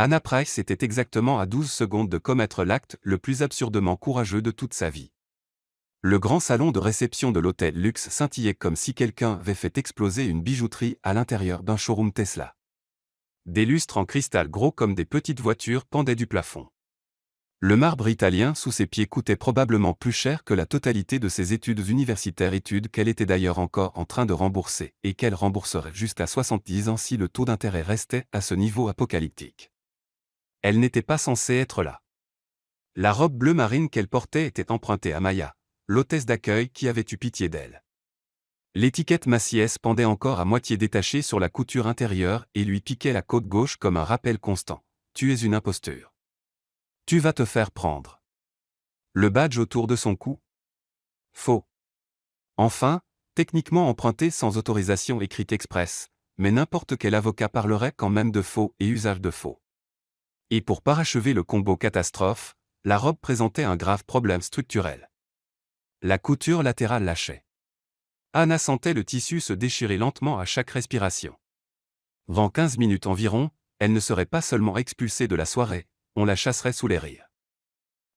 Anna Price était exactement à 12 secondes de commettre l'acte le plus absurdement courageux de toute sa vie. Le grand salon de réception de l'hôtel Luxe scintillait comme si quelqu'un avait fait exploser une bijouterie à l'intérieur d'un showroom Tesla. Des lustres en cristal gros comme des petites voitures pendaient du plafond. Le marbre italien sous ses pieds coûtait probablement plus cher que la totalité de ses études universitaires, études qu'elle était d'ailleurs encore en train de rembourser et qu'elle rembourserait jusqu'à 70 ans si le taux d'intérêt restait à ce niveau apocalyptique. Elle n'était pas censée être là. La robe bleu marine qu'elle portait était empruntée à Maya, l'hôtesse d'accueil qui avait eu pitié d'elle. L'étiquette Massies pendait encore à moitié détachée sur la couture intérieure et lui piquait la côte gauche comme un rappel constant. Tu es une imposture. Tu vas te faire prendre. Le badge autour de son cou? Faux. Enfin, techniquement emprunté sans autorisation écrite express, mais n'importe quel avocat parlerait quand même de faux et usage de faux. Et pour parachever le combo catastrophe, la robe présentait un grave problème structurel. La couture latérale lâchait. Anna sentait le tissu se déchirer lentement à chaque respiration. Dans 15 minutes environ, elle ne serait pas seulement expulsée de la soirée, on la chasserait sous les rires.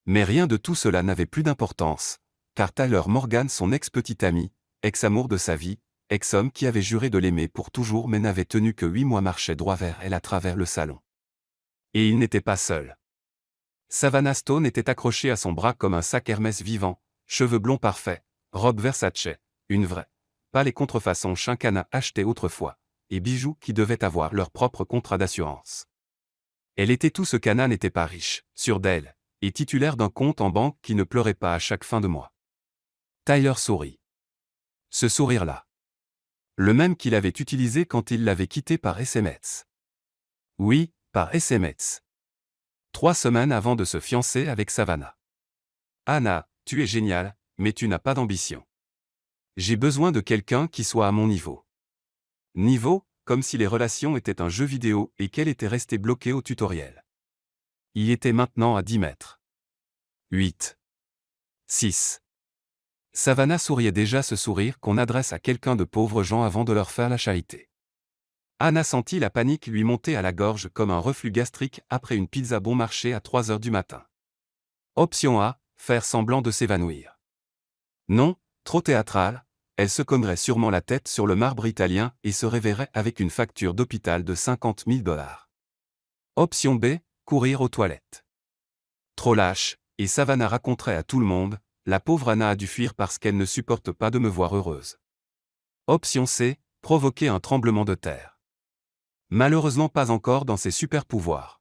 Mais rien de tout cela n'avait plus d'importance, car Tyler Morgan, son ex-petit ami, ex-amour de sa vie, ex-homme qui avait juré de l'aimer pour toujours mais n'avait tenu que 8 mois, marchait droit vers elle à travers le salon. Et il n'était pas seul. Savannah Stone était accrochée à son bras comme un sac Hermès vivant, cheveux blonds parfaits, robe Versace, une vraie, pas les contrefaçons qu'Anna achetait autrefois, et bijoux qui devaient avoir leur propre contrat d'assurance. Elle était tout ce qu'Anna n'était pas, riche, sûre d'elle, et titulaire d'un compte en banque qui ne pleurait pas à chaque fin de mois. Tyler sourit. Ce sourire-là. Le même qu'il avait utilisé quand il l'avait quitté par SMS. Oui, par SMS. 3 semaines avant de se fiancer avec Savannah. Anna, tu es géniale, mais tu n'as pas d'ambition. J'ai besoin de quelqu'un qui soit à mon niveau. Niveau, comme si les relations étaient un jeu vidéo et qu'elle était restée bloquée au tutoriel. Il était maintenant à 10 mètres. 8. 6. Savannah souriait déjà, ce sourire qu'on adresse à quelqu'un de pauvres gens avant de leur faire la charité. Anna sentit la panique lui monter à la gorge comme un reflux gastrique après une pizza bon marché à 3 heures du matin. Option A, faire semblant de s'évanouir. Non, trop théâtral, elle se cognerait sûrement la tête sur le marbre italien et se réveillerait avec une facture d'hôpital de 50 000 $. Option B, courir aux toilettes. Trop lâche, et Savannah raconterait à tout le monde, la pauvre Anna a dû fuir parce qu'elle ne supporte pas de me voir heureuse. Option C, provoquer un tremblement de terre. Malheureusement pas encore dans ses super pouvoirs.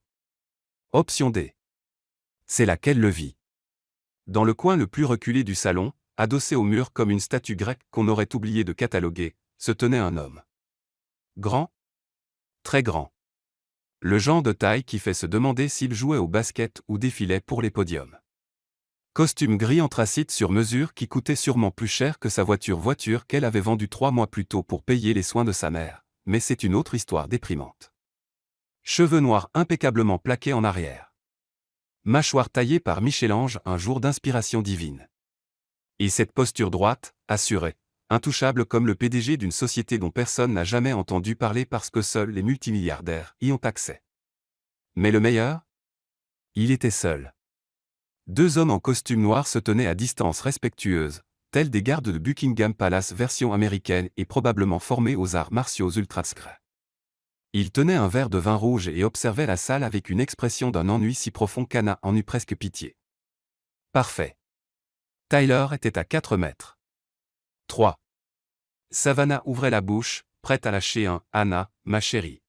Option D. C'est là qu'elle le vit. Dans le coin le plus reculé du salon, adossé au mur comme une statue grecque qu'on aurait oublié de cataloguer, se tenait un homme. Grand? Très grand. Le genre de taille qui fait se demander s'il jouait au basket ou défilait pour les podiums. Costume gris anthracite sur mesure qui coûtait sûrement plus cher que sa voiture qu'elle avait vendue 3 mois plus tôt pour payer les soins de sa mère, mais c'est une autre histoire déprimante. Cheveux noirs impeccablement plaqués en arrière. Mâchoire taillée par Michel-Ange, un jour d'inspiration divine. Et cette posture droite, assurée, intouchable comme le PDG d'une société dont personne n'a jamais entendu parler parce que seuls les multimilliardaires y ont accès. Mais le meilleur? Il était seul. 2 hommes en costume noir se tenaient à distance respectueuse, tels des gardes de Buckingham Palace version américaine et probablement formés aux arts martiaux ultra secrets. Ils tenaient un verre de vin rouge et observaient la salle avec une expression d'un ennui si profond qu'Anna en eut presque pitié. Parfait. Tyler était à 4 mètres. 3. Savannah ouvrait la bouche, prête à lâcher un « Anna, ma chérie ».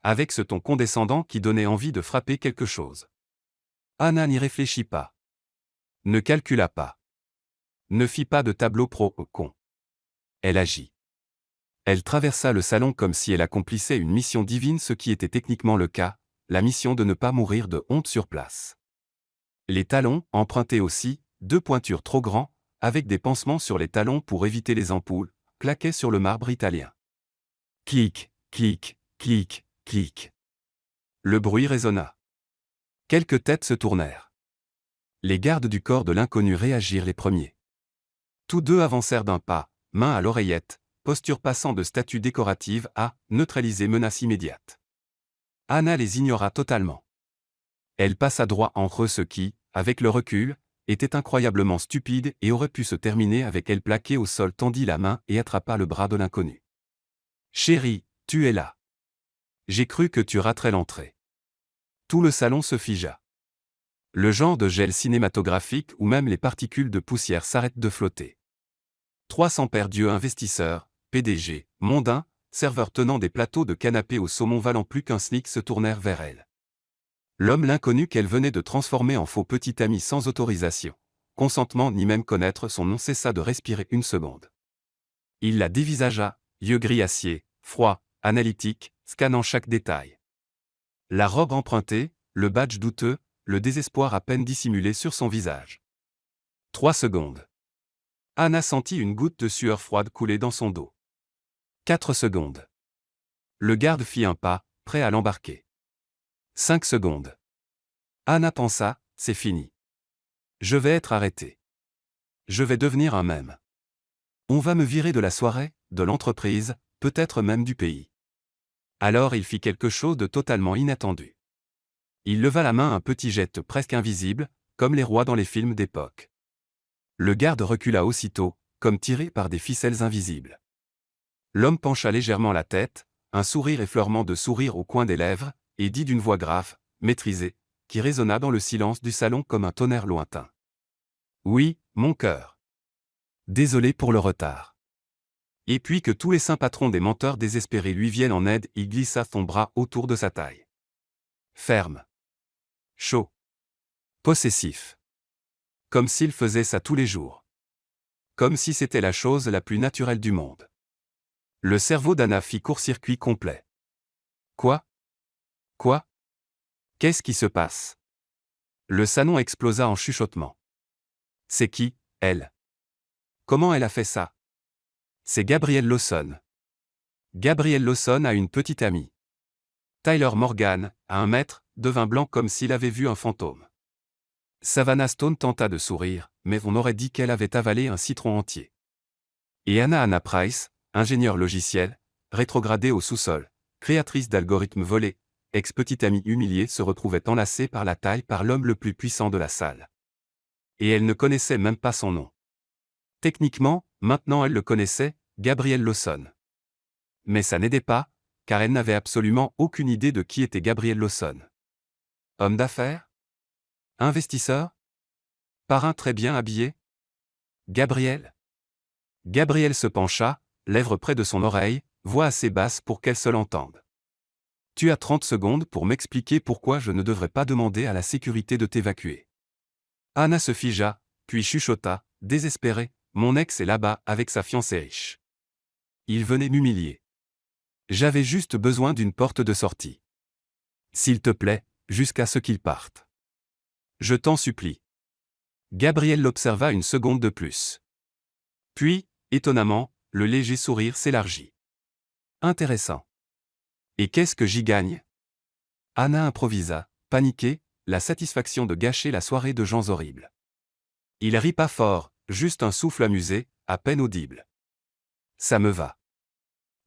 Avec ce ton condescendant qui donnait envie de frapper quelque chose. Anna n'y réfléchit pas. Ne calcula pas. Ne fit pas de tableau pro au con. Elle agit. Elle traversa le salon comme si elle accomplissait une mission divine, ce qui était techniquement le cas, la mission de ne pas mourir de honte sur place. Les talons, empruntés aussi, 2 pointures trop grands, avec des pansements sur les talons pour éviter les ampoules, claquaient sur le marbre italien. Clic, clic, clic, clic. Le bruit résonna. Quelques têtes se tournèrent. Les gardes du corps de l'inconnu réagirent les premiers. Tous deux avancèrent d'un pas, main à l'oreillette, posture passant de statue décorative à neutraliser menace immédiate. Anna les ignora totalement. Elle passa droit entre ceux qui, avec le recul, étaient incroyablement stupides et auraient pu se terminer avec elle plaquée au sol, tendit la main et attrapa le bras de l'inconnu. « Chérie, tu es là. J'ai cru que tu raterais l'entrée. » Tout le salon se figea. Le genre de gel cinématographique où même les particules de poussière s'arrêtent de flotter. 300 perdieux investisseurs, PDG, mondains, serveurs tenant des plateaux de canapés au saumon valant plus qu'un SNIC se tournèrent vers elle. L'homme l'inconnu qu'elle venait de transformer en faux petit ami sans autorisation, consentement ni même connaître son nom cessa de respirer une seconde. Il la dévisagea, yeux gris acier, froid, analytique, scannant chaque détail. La robe empruntée, le badge douteux, le désespoir à peine dissimulé sur son visage. 3 secondes. Anna sentit une goutte de sueur froide couler dans son dos. 4 secondes. Le garde fit un pas, prêt à l'embarquer. 5 secondes. Anna pensa, c'est fini. Je vais être arrêté. Je vais devenir un mème. On va me virer de la soirée, de l'entreprise, peut-être même du pays. Alors il fit quelque chose de totalement inattendu. Il leva la main, un petit geste presque invisible, comme les rois dans les films d'époque. Le garde recula aussitôt, comme tiré par des ficelles invisibles. L'homme pencha légèrement la tête, un sourire effleurement de sourire au coin des lèvres, et dit d'une voix grave, maîtrisée, qui résonna dans le silence du salon comme un tonnerre lointain. « Oui, mon cœur. Désolé pour le retard. » Et puis que tous les saints patrons des menteurs désespérés lui viennent en aide, il glissa son bras autour de sa taille. Ferme. Chaud. Possessif. Comme s'il faisait ça tous les jours. Comme si c'était la chose la plus naturelle du monde. Le cerveau d'Anna fit court-circuit complet. Quoi? Quoi? Qu'est-ce qui se passe? Le salon explosa en chuchotements. C'est qui, elle? Comment elle a fait ça? C'est Gabrielle Lawson. Gabrielle Lawson a une petite amie. Tyler Morgan, à 1 mètre, devint blanc comme s'il avait vu un fantôme. Savannah Stone tenta de sourire, mais on aurait dit qu'elle avait avalé un citron entier. Et Anna Price, ingénieure logiciel, rétrogradée au sous-sol, créatrice d'algorithmes volés, ex-petite amie humiliée, se retrouvait enlacée par la taille par l'homme le plus puissant de la salle. Et elle ne connaissait même pas son nom. Techniquement, maintenant elle le connaissait, Gabrielle Lawson. Mais ça n'aidait pas, car elle n'avait absolument aucune idée de qui était Gabrielle Lawson. Homme d'affaires? Investisseur? Parrain très bien habillé? Gabrielle? Gabrielle se pencha, lèvres près de son oreille, voix assez basse pour qu'elle se l'entende. Tu as 30 secondes pour m'expliquer pourquoi je ne devrais pas demander à la sécurité de t'évacuer. Anna se figea, puis chuchota, désespérée, mon ex est là-bas avec sa fiancée riche. Il venait m'humilier. J'avais juste besoin d'une porte de sortie. S'il te plaît, jusqu'à ce qu'il parte. Je t'en supplie. Gabrielle l'observa une seconde de plus. Puis, étonnamment, le léger sourire s'élargit. Intéressant. Et qu'est-ce que j'y gagne? Anna improvisa, paniquée, la satisfaction de gâcher la soirée de gens horribles. Il rit pas fort, juste un souffle amusé, à peine audible. Ça me va.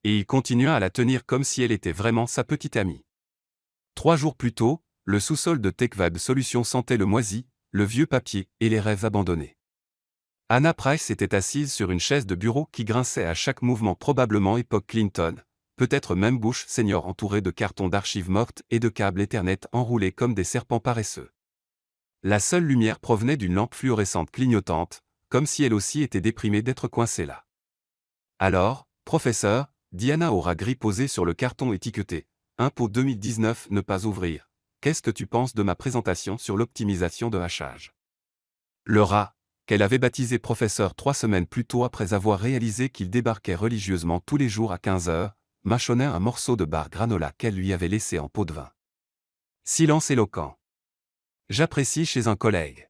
Et il continua à la tenir comme si elle était vraiment sa petite amie. 3 jours plus tôt, le sous-sol de TechVibe Solutions sentait le moisi, le vieux papier et les rêves abandonnés. Anna Price était assise sur une chaise de bureau qui grinçait à chaque mouvement, probablement époque Clinton, peut-être même Bush senior, entouré de cartons d'archives mortes et de câbles Ethernet enroulés comme des serpents paresseux. La seule lumière provenait d'une lampe fluorescente clignotante, comme si elle aussi était déprimée d'être coincée là. Alors, professeur, dit Anna au rat gris posé sur le carton étiqueté « Impôt 2019 ne pas ouvrir. Qu'est-ce que tu penses de ma présentation sur l'optimisation de hachage ?» Le rat, qu'elle avait baptisé professeur 3 semaines plus tôt après avoir réalisé qu'il débarquait religieusement tous les jours à 15 heures, mâchonnait un morceau de barre granola qu'elle lui avait laissé en pot de vin. Silence éloquent. J'apprécie chez un collègue.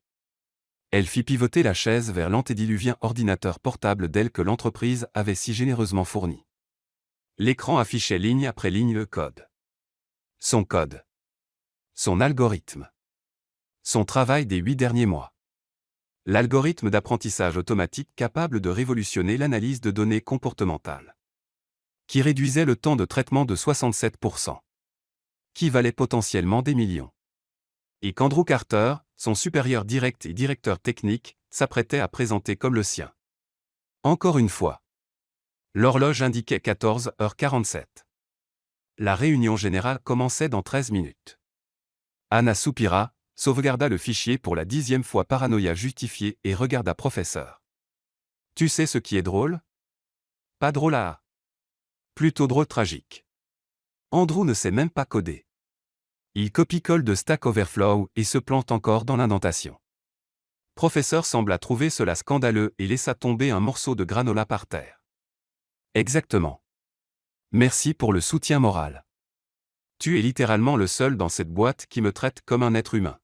Elle fit pivoter la chaise vers l'antédiluvien ordinateur portable d'elle que l'entreprise avait si généreusement fourni. L'écran affichait ligne après ligne le code. Son code. Son algorithme. Son travail des 8 derniers mois. L'algorithme d'apprentissage automatique capable de révolutionner l'analyse de données comportementales. Qui réduisait le temps de traitement de 67%. qui valait potentiellement des millions. Et qu'Andrew Carter, son supérieur direct et directeur technique, s'apprêtait à présenter comme le sien. Encore une fois. L'horloge indiquait 14h47. La réunion générale commençait dans 13 minutes. Anna soupira, sauvegarda le fichier pour la 10e fois paranoïa justifiée et regarda professeur. Tu sais ce qui est drôle? Pas drôle à... Plutôt drôle tragique. Andrew ne sait même pas coder. Il copie-colle de Stack Overflow et se plante encore dans l'indentation. Professeur sembla trouver cela scandaleux et laissa tomber un morceau de granola par terre. Exactement. Merci pour le soutien moral. Tu es littéralement le seul dans cette boîte qui me traite comme un être humain.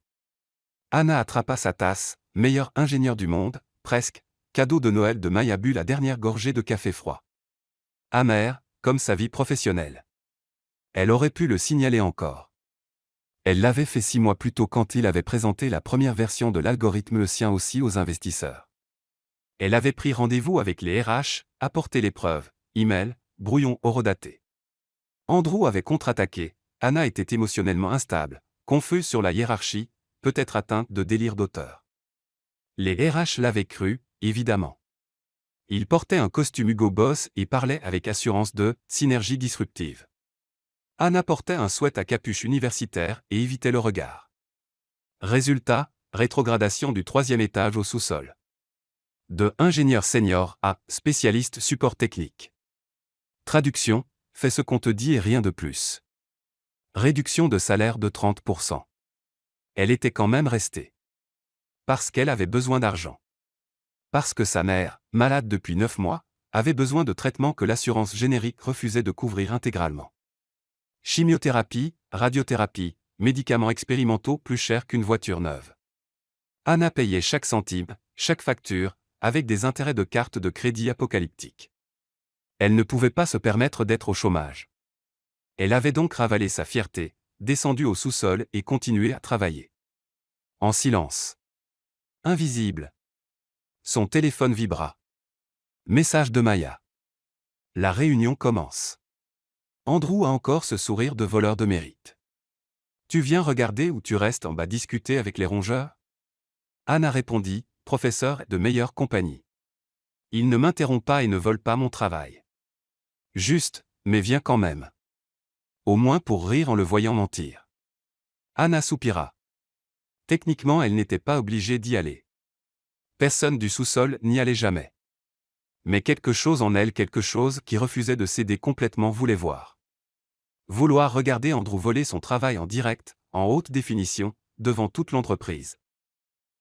Anna attrapa sa tasse, meilleur ingénieur du monde, presque, cadeau de Noël de Maya but la dernière gorgée de café froid. Amère, comme sa vie professionnelle. Elle aurait pu le signaler encore. Elle l'avait fait 6 mois plus tôt quand il avait présenté la première version de l'algorithme le sien aussi aux investisseurs. Elle avait pris rendez-vous avec les RH, apporté les preuves, email, brouillon horodaté. Andrew avait contre-attaqué, Anna était émotionnellement instable, confuse sur la hiérarchie, peut-être atteinte de délire d'auteur. Les RH l'avaient cru, évidemment. Il portait un costume Hugo Boss et parlait avec assurance de « synergie disruptive ». Anna portait un sweat à capuche universitaire et évitait le regard. Résultat, rétrogradation du 3e étage au sous-sol. De ingénieur senior à spécialiste support technique. Traduction, fais ce qu'on te dit et rien de plus. Réduction de salaire de 30%. Elle était quand même restée. Parce qu'elle avait besoin d'argent. Parce que sa mère, malade depuis 9 mois, avait besoin de traitements que l'assurance générique refusait de couvrir intégralement. Chimiothérapie, radiothérapie, médicaments expérimentaux plus chers qu'une voiture neuve. Anna payait chaque centime, chaque facture, avec des intérêts de carte de crédit apocalyptiques. Elle ne pouvait pas se permettre d'être au chômage. Elle avait donc ravalé sa fierté, descendu au sous-sol et continué à travailler. En silence. Invisible. Son téléphone vibra. Message de Maya. La réunion commence. Andrew a encore ce sourire de voleur de mérite. Tu viens regarder ou tu restes en bas discuter avec les rongeurs? Anna répondit, professeur de meilleure compagnie. Il ne m'interrompt pas et ne vole pas mon travail. Juste, mais viens quand même. Au moins pour rire en le voyant mentir. Anna soupira. Techniquement elle n'était pas obligée d'y aller. Personne du sous-sol n'y allait jamais. Mais quelque chose en elle, quelque chose qui refusait de céder complètement voulait voir. Vouloir regarder Andrew voler son travail en direct, en haute définition, devant toute l'entreprise.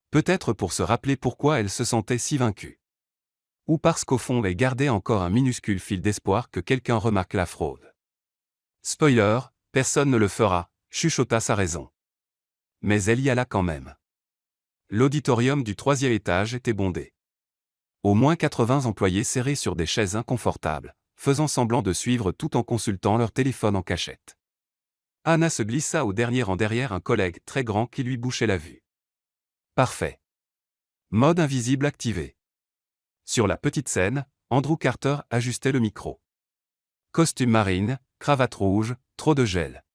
Peut-être pour se rappeler pourquoi elle se sentait si vaincue. Ou parce qu'au fond elle gardait encore un minuscule fil d'espoir que quelqu'un remarque la fraude. Spoiler, personne ne le fera, chuchota sa raison. Mais elle y alla quand même. L'auditorium du 3e étage était bondé. Au moins 80 employés serrés sur des chaises inconfortables, faisant semblant de suivre tout en consultant leur téléphone en cachette. Anna se glissa au dernier rang derrière un collègue très grand qui lui bouchait la vue. Parfait. Mode invisible activé. Sur la petite scène, Andrew Carter ajustait le micro. Costume marine, cravate rouge, trop de gel.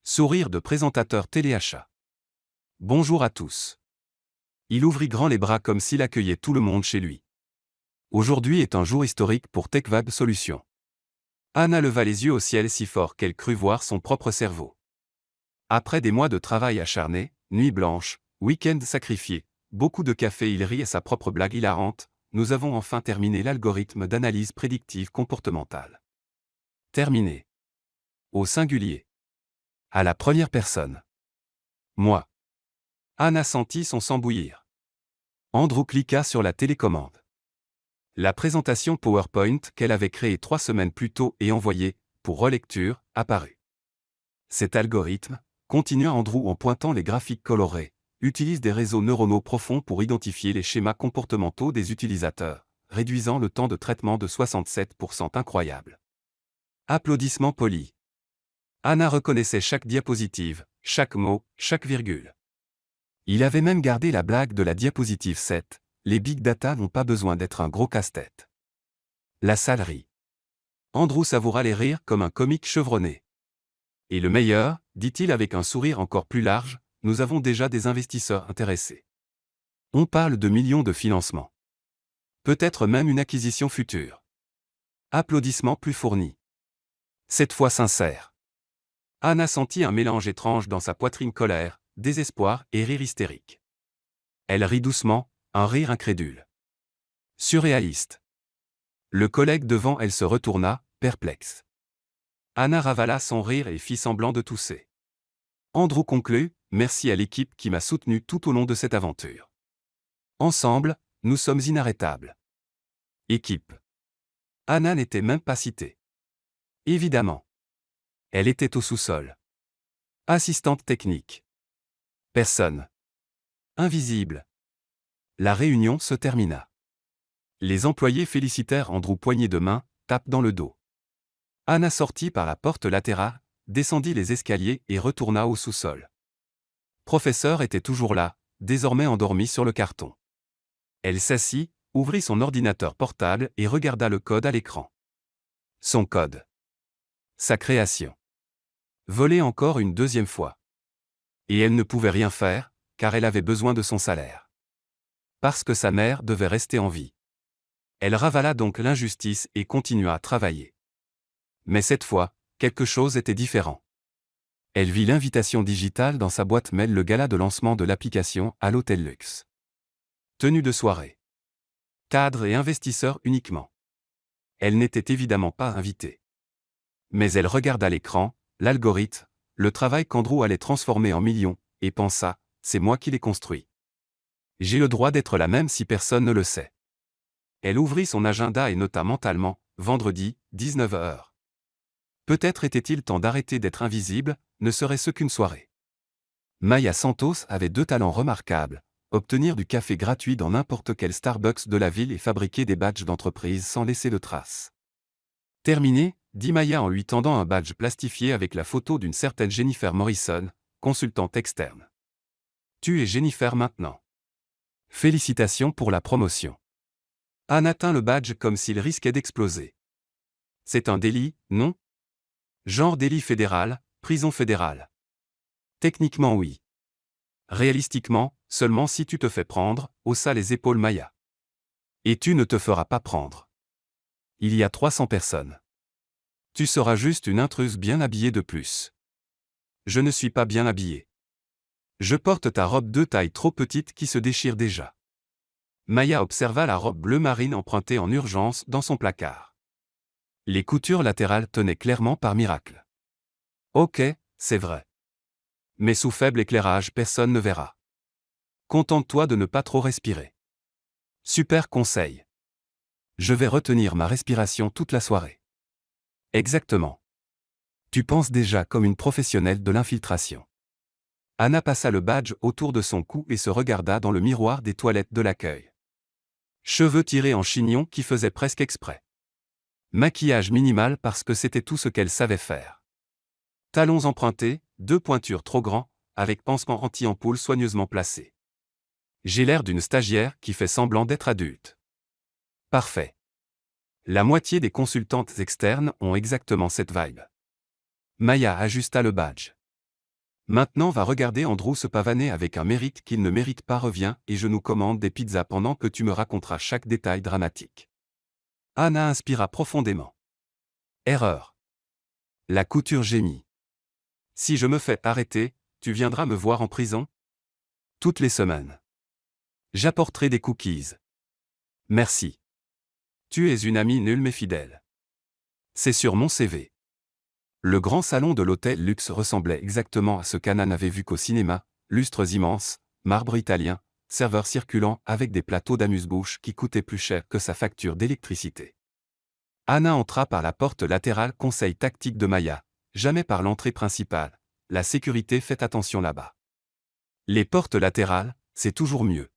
Sourire de présentateur téléachat. Bonjour à tous. Il ouvrit grand les bras comme s'il accueillait tout le monde chez lui. Aujourd'hui est un jour historique pour TechVab Solutions. Anna leva les yeux au ciel si fort qu'elle crut voir son propre cerveau. Après des mois de travail acharné, nuit blanche, week-end sacrifié, beaucoup de café il rit à sa propre blague hilarante, nous avons enfin terminé l'algorithme d'analyse prédictive comportementale. Terminé. Au singulier. À la première personne. Moi. Anna sentit son sang bouillir. Andrew cliqua sur la télécommande. La présentation PowerPoint qu'elle avait créée 3 semaines plus tôt et envoyée, pour relecture, apparut. Cet algorithme, continua Andrew en pointant les graphiques colorés, utilise des réseaux neuronaux profonds pour identifier les schémas comportementaux des utilisateurs, réduisant le temps de traitement de 67%. Incroyable. Applaudissements polis. Anna reconnaissait chaque diapositive, chaque mot, chaque virgule. Il avait même gardé la blague de la diapositive 7, les big data n'ont pas besoin d'être un gros casse-tête. La salle rit. Andrew savoura les rires comme un comique chevronné. Et le meilleur, dit-il avec un sourire encore plus large, nous avons déjà des investisseurs intéressés. On parle de millions de financements. Peut-être même une acquisition future. Applaudissements plus fournis. Cette fois sincère. Anna sentit un mélange étrange dans sa poitrine, colère, désespoir et rire hystérique. Elle rit doucement, un rire incrédule. Surréaliste. Le collègue devant elle se retourna, perplexe. Anna ravala son rire et fit semblant de tousser. Andrew conclut, merci à l'équipe qui m'a soutenu tout au long de cette aventure. Ensemble, nous sommes inarrêtables. Équipe. Anna n'était même pas citée. Évidemment. Elle était au sous-sol. Assistante technique. Personne. Invisible. La réunion se termina. Les employés félicitèrent Andrew poignée de main, tape dans le dos. Anna sortit par la porte latérale, descendit les escaliers et retourna au sous-sol. Professeur était toujours là, désormais endormi sur le carton. Elle s'assit, ouvrit son ordinateur portable et regarda le code à l'écran. Son code. Sa création. Volée encore une deuxième fois. Et elle ne pouvait rien faire, car elle avait besoin de son salaire. Parce que sa mère devait rester en vie. Elle ravala donc l'injustice et continua à travailler. Mais cette fois, quelque chose était différent. Elle vit l'invitation digitale dans sa boîte mail, le gala de lancement de l'application à l'Hôtel Luxe. Tenue de soirée. Cadres et investisseurs uniquement. Elle n'était évidemment pas invitée. Mais elle regarda l'écran, l'algorithme, le travail qu'Andrew allait transformer en millions, et pensa, c'est moi qui l'ai construit. J'ai le droit d'être là même si personne ne le sait. Elle ouvrit son agenda et nota mentalement, vendredi, 19h. Peut-être était-il temps d'arrêter d'être invisible, ne serait-ce qu'une soirée. Maya Santos avait deux talents remarquables, obtenir du café gratuit dans n'importe quel Starbucks de la ville et fabriquer des badges d'entreprise sans laisser de traces. Terminé, dit Maya en lui tendant un badge plastifié avec la photo d'une certaine Jennifer Morrison, consultante externe. Tu es Jennifer maintenant. Félicitations pour la promotion. Anne atteint le badge comme s'il risquait d'exploser. C'est un délit, non? Genre délit fédéral, prison fédérale. Techniquement oui. Réalistiquement, seulement si tu te fais prendre, haussa les épaules Maya. Et tu ne te feras pas prendre. Il y a 300 personnes. Tu seras juste une intruse bien habillée de plus. Je ne suis pas bien habillée. Je porte ta robe de taille trop petite qui se déchire déjà. Maya observa la robe bleu marine empruntée en urgence dans son placard. Les coutures latérales tenaient clairement par miracle. Ok, c'est vrai. Mais sous faible éclairage personne ne verra. Contente-toi de ne pas trop respirer. Super conseil. Je vais retenir ma respiration toute la soirée. Exactement. Tu penses déjà comme une professionnelle de l'infiltration. Anna passa le badge autour de son cou et se regarda dans le miroir des toilettes de l'accueil. Cheveux tirés en chignon qui faisaient presque exprès. Maquillage minimal parce que c'était tout ce qu'elle savait faire. Talons empruntés, deux pointures trop grands, avec pansement anti-ampoule soigneusement placé. J'ai l'air d'une stagiaire qui fait semblant d'être adulte. Parfait. La moitié des consultantes externes ont exactement cette vibe. Maya ajusta le badge. Maintenant va regarder Andrew se pavaner avec un mérite qu'il ne mérite pas. Reviens et je nous commande des pizzas pendant que tu me raconteras chaque détail dramatique. Anna inspira profondément. Erreur. La couture gémit. Si je me fais arrêter, tu viendras me voir en prison? Toutes les semaines. J'apporterai des cookies. Merci. Tu es une amie nulle mais fidèle. C'est sur mon CV. Le grand salon de l'hôtel Luxe ressemblait exactement à ce qu'Anna n'avait vu qu'au cinéma, lustres immenses, marbre italien, serveurs circulants avec des plateaux d'amuse-bouche qui coûtaient plus cher que sa facture d'électricité. Anna entra par la porte latérale, conseil tactique de Maya, jamais par l'entrée principale, la sécurité fait attention là-bas. Les portes latérales, c'est toujours mieux.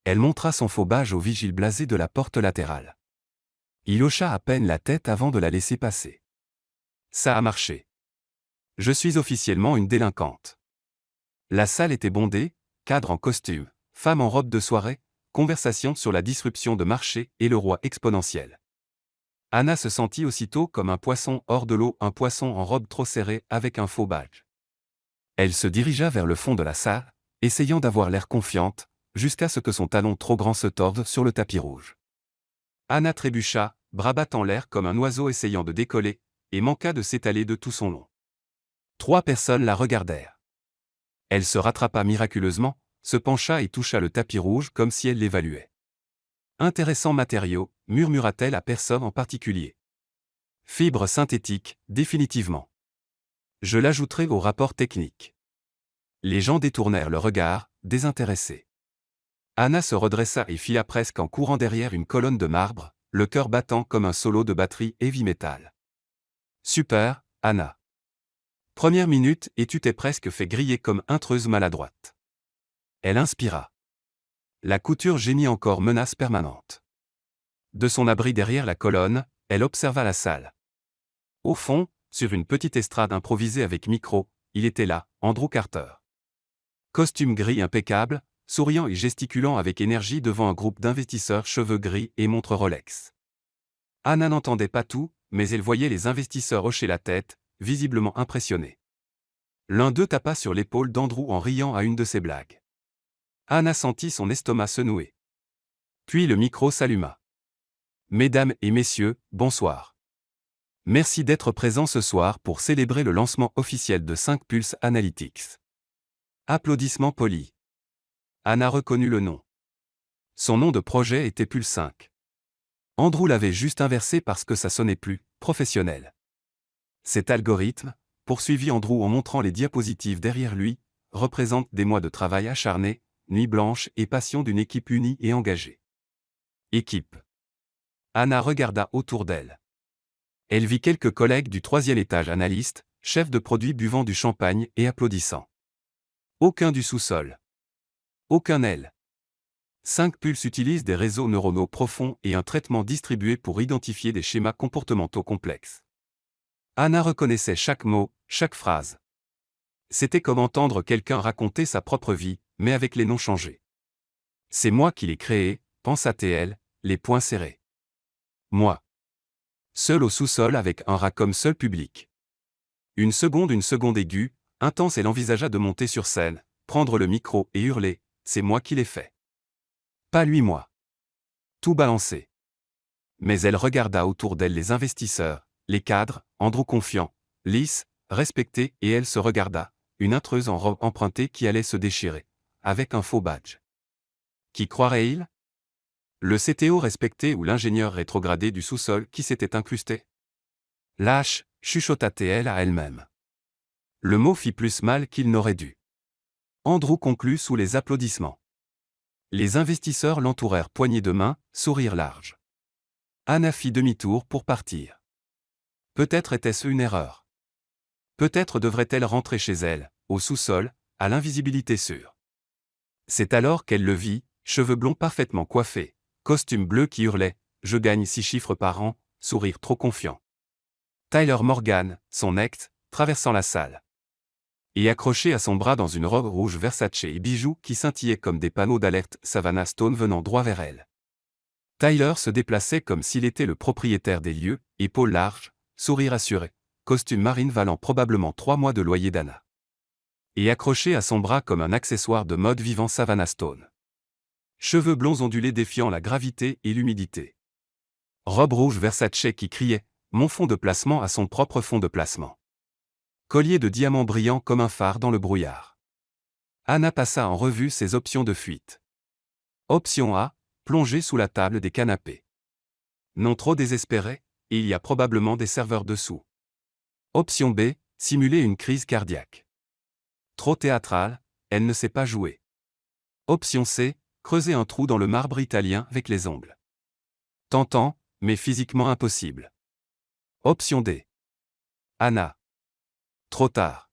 Elle montra son faux badge au vigile blasé de la porte latérale. Il hocha à peine la tête avant de la laisser passer. Ça a marché. Je suis officiellement une délinquante. La salle était bondée, cadres en costume, femmes en robe de soirée, conversation sur la disruption de marché et le roi exponentiel. Anna se sentit aussitôt comme un poisson hors de l'eau, un poisson en robe trop serrée avec un faux badge. Elle se dirigea vers le fond de la salle, essayant d'avoir l'air confiante, jusqu'à ce que son talon trop grand se torde sur le tapis rouge. Anna trébucha, bras battant l'air comme un oiseau essayant de décoller, et manqua de s'étaler de tout son long. 3 personnes la regardèrent. Elle se rattrapa miraculeusement, se pencha et toucha le tapis rouge comme si elle l'évaluait. Intéressant matériau, murmura-t-elle à personne en particulier. Fibre synthétique, définitivement. Je l'ajouterai au rapport technique. Les gens détournèrent le regard, désintéressés. Anna se redressa et fila presque en courant derrière une colonne de marbre, le cœur battant comme un solo de batterie heavy metal. Super, Anna. Première minute et tu t'es presque fait griller comme intruseuse maladroite. Elle inspira. La couture gémit encore menace permanente. De son abri derrière la colonne, elle observa la salle. Au fond, sur une petite estrade improvisée avec micro, il était là, Andrew Carter. Costume gris impeccable, souriant et gesticulant avec énergie devant un groupe d'investisseurs, cheveux gris et montre Rolex. Anna n'entendait pas tout, mais elle voyait les investisseurs hocher la tête, visiblement impressionnés. L'un d'eux tapa sur l'épaule d'Andrew en riant à une de ses blagues. Anna sentit son estomac se nouer. Puis le micro s'alluma. Mesdames et messieurs, bonsoir. Merci d'être présents ce soir pour célébrer le lancement officiel de 5 Pulse Analytics. Applaudissements polis. Anna reconnut le nom. Son nom de projet était Pulse 5. Andrew l'avait juste inversé parce que ça sonnait plus professionnel. Cet algorithme, poursuivit Andrew en montrant les diapositives derrière lui, représente des mois de travail acharné, nuit blanche et passion d'une équipe unie et engagée. Équipe. Anna regarda autour d'elle. Elle vit quelques collègues du 3e étage analystes, chefs de produits buvant du champagne et applaudissant. Aucun du sous-sol. Aucun elle. 5 Pulse utilise des réseaux neuronaux profonds et un traitement distribué pour identifier des schémas comportementaux complexes. Anna reconnaissait chaque mot, chaque phrase. C'était comme entendre quelqu'un raconter sa propre vie, mais avec les noms changés. C'est moi qui l'ai créé, pensa-t-elle, les poings serrés. Moi. Seul au sous-sol avec un rat comme seul public. Une seconde aiguë, intense, elle envisagea de monter sur scène, prendre le micro et hurler, c'est moi qui l'ai fait. Pas lui moi. Tout balancer. Mais elle regarda autour d'elle les investisseurs, les cadres, Andrew confiant, lisse, respecté, et elle se regarda, une intruseuse en robe empruntée qui allait se déchirer, avec un faux badge. Qui croirait-il? Le CTO respecté ou l'ingénieur rétrogradé du sous-sol qui s'était incrusté? Lâche, chuchota-t-elle à elle-même. Le mot fit plus mal qu'il n'aurait dû. Andrew conclut sous les applaudissements. Les investisseurs l'entourèrent poignée de main, sourire large. Anna fit demi-tour pour partir. Peut-être était-ce une erreur. Peut-être devrait-elle rentrer chez elle, au sous-sol, à l'invisibilité sûre. C'est alors qu'elle le vit, cheveux blonds parfaitement coiffés, costume bleu qui hurlait « Je gagne 6 chiffres par an », sourire trop confiant. Tyler Morgan, son ex, traversant la salle. Et accroché à son bras dans une robe rouge Versace et bijoux qui scintillaient comme des panneaux d'alerte, Savannah Stone venant droit vers elle. Tyler se déplaçait comme s'il était le propriétaire des lieux, épaules larges, sourire assuré, costume marine valant probablement 3 mois de loyer d'Anna. Et accroché à son bras comme un accessoire de mode vivant Savannah Stone. Cheveux blonds ondulés défiant la gravité et l'humidité. Robe rouge Versace qui criait « Mon fond de placement à son propre fond de placement ». Collier de diamants brillant comme un phare dans le brouillard. Anna passa en revue ses options de fuite. Option A, plonger sous la table des canapés. Non trop désespéré, il y a probablement des serveurs dessous. Option B, simuler une crise cardiaque. Trop théâtrale, elle ne sait pas jouer. Option C, creuser un trou dans le marbre italien avec les ongles. Tentant, mais physiquement impossible. Option D. Anna. Trop tard.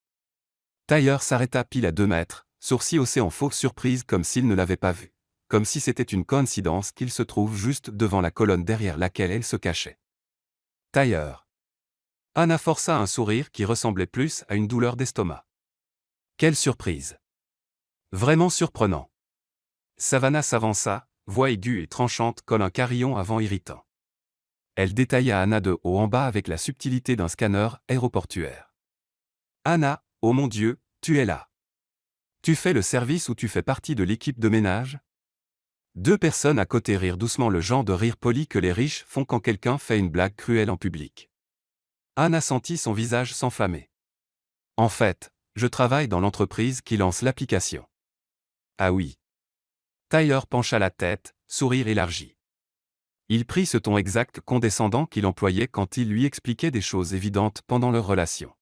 Tyler s'arrêta pile à 2 mètres, sourcils haussés en fausse surprise comme s'il ne l'avait pas vu. Comme si c'était une coïncidence qu'il se trouve juste devant la colonne derrière laquelle elle se cachait. Tyler. Anna força un sourire qui ressemblait plus à une douleur d'estomac. Quelle surprise! Vraiment surprenant. Savannah s'avança, voix aiguë et tranchante comme un carillon à vent irritant. Elle détailla Anna de haut en bas avec la subtilité d'un scanner aéroportuaire. Anna, oh mon Dieu, tu es là. Tu fais le service ou tu fais partie de l'équipe de ménage? Deux personnes à côté rirent doucement, le genre de rire poli que les riches font quand quelqu'un fait une blague cruelle en public. Anna sentit son visage s'enflammer. En fait, je travaille dans l'entreprise qui lance l'application. Ah oui. Tyler pencha la tête, sourire élargi. Il prit ce ton exact condescendant qu'il employait quand il lui expliquait des choses évidentes pendant leur relation.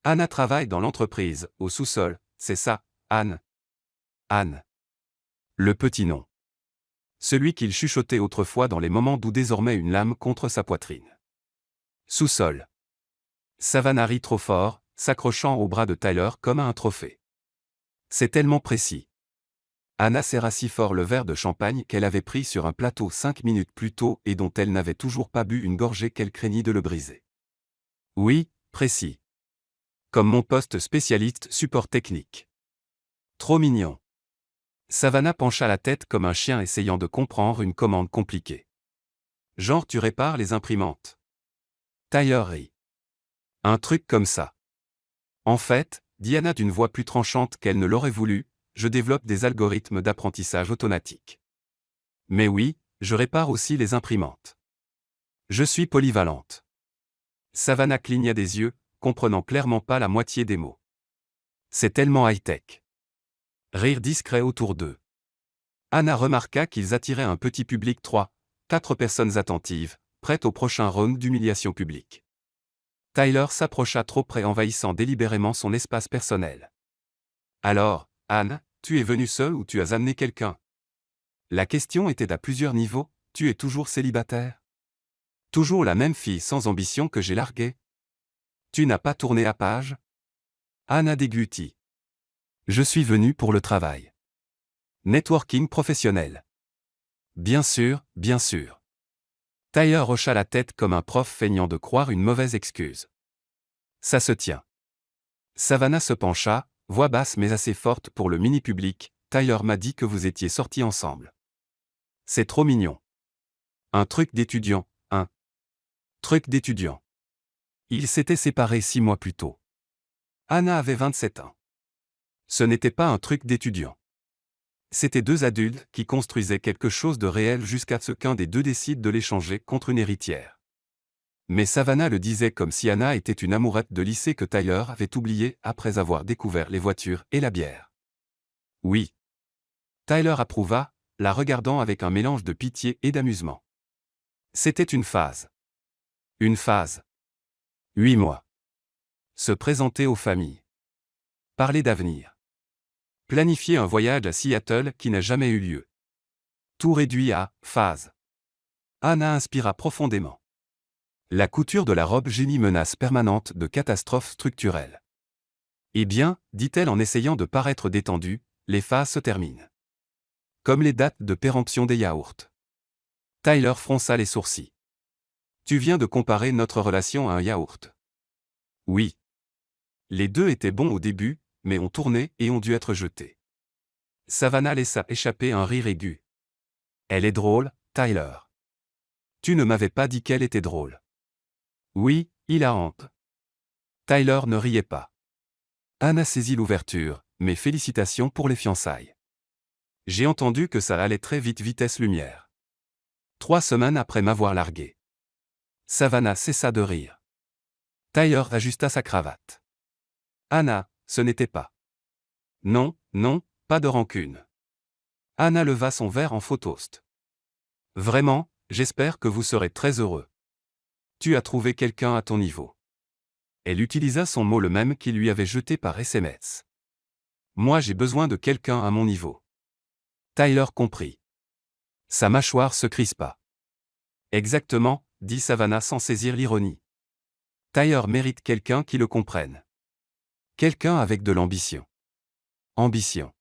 Anna travaille dans l'entreprise, au sous-sol, c'est ça, Anne. Anne. Le petit nom. Celui qu'il chuchotait autrefois dans les moments d'où désormais une lame contre sa poitrine. Sous-sol. Savannah rit trop fort, s'accrochant au bras de Tyler comme à un trophée. C'est tellement précis. Anna serra si fort le verre de champagne qu'elle avait pris sur un plateau 5 minutes plus tôt et dont elle n'avait toujours pas bu une gorgée qu'elle craignit de le briser. Oui, précis. Comme mon poste spécialiste support technique. Trop mignon. Savannah pencha la tête comme un chien essayant de comprendre une commande compliquée. Genre tu répares les imprimantes. Tyler rit. Un truc comme ça. En fait, dit Anna d'une voix plus tranchante qu'elle ne l'aurait voulu, je développe des algorithmes d'apprentissage automatique. Mais oui, je répare aussi les imprimantes. Je suis polyvalente. Savannah cligna des yeux, comprenant clairement pas la moitié des mots. C'est tellement high-tech. Rire discret autour d'eux. Anna remarqua qu'ils attiraient un petit public, 4 personnes attentives, prêtes au prochain round d'humiliation publique. Tyler s'approcha trop près, envahissant délibérément son espace personnel. Alors, Anne, tu es venue seule ou tu as amené quelqu'un? La question était à plusieurs niveaux, tu es toujours célibataire? Toujours la même fille sans ambition que j'ai larguée? Tu n'as pas tourné à page? Anna déglutit. Je suis venue pour le travail. Networking professionnel. Bien sûr, bien sûr. Tyler hocha la tête comme un prof feignant de croire une mauvaise excuse. Ça se tient. Savannah se pencha, voix basse mais assez forte pour le mini-public. Tyler m'a dit que vous étiez sortis ensemble. C'est trop mignon. Un truc d'étudiant, hein? Truc d'étudiant. Ils s'étaient séparés 6 mois plus tôt. Anna avait 27 ans. Ce n'était pas un truc d'étudiant. C'étaient deux adultes qui construisaient quelque chose de réel jusqu'à ce qu'un des deux décide de l'échanger contre une héritière. Mais Savannah le disait comme si Anna était une amourette de lycée que Tyler avait oubliée après avoir découvert les voitures et la bière. Oui. Tyler approuva, la regardant avec un mélange de pitié et d'amusement. C'était une phase. Une phase. 8 mois. Se présenter aux familles. Parler d'avenir. Planifier un voyage à Seattle qui n'a jamais eu lieu. Tout réduit à phase. Anna inspira profondément. La couture de la robe génie, menace permanente de catastrophe structurelle. Eh bien, dit-elle en essayant de paraître détendue, les phases se terminent. Comme les dates de péremption des yaourts. Tyler fronça les sourcils. Tu viens de comparer notre relation à un yaourt. Oui. Les deux étaient bons au début, mais ont tourné et ont dû être jetés. Savannah laissa échapper un rire aigu. Elle est drôle, Tyler. Tu ne m'avais pas dit qu'elle était drôle. Oui, il a honte. Tyler ne riait pas. Anna saisit l'ouverture, mes félicitations pour les fiançailles. J'ai entendu que ça allait très vite, vitesse lumière. 3 semaines après m'avoir largué. Savannah cessa de rire. Tyler ajusta sa cravate. Anna, ce n'était pas. Non, non, pas de rancune. Anna leva son verre en faux toast. Vraiment, j'espère que vous serez très heureux. Tu as trouvé quelqu'un à ton niveau. Elle utilisa son mot, le même qu'il lui avait jeté par SMS. Moi j'ai besoin de quelqu'un à mon niveau. Tyler comprit. Sa mâchoire se crispa. Exactement, dit Savannah sans saisir l'ironie. Tyler mérite quelqu'un qui le comprenne. Quelqu'un avec de l'ambition. Ambition.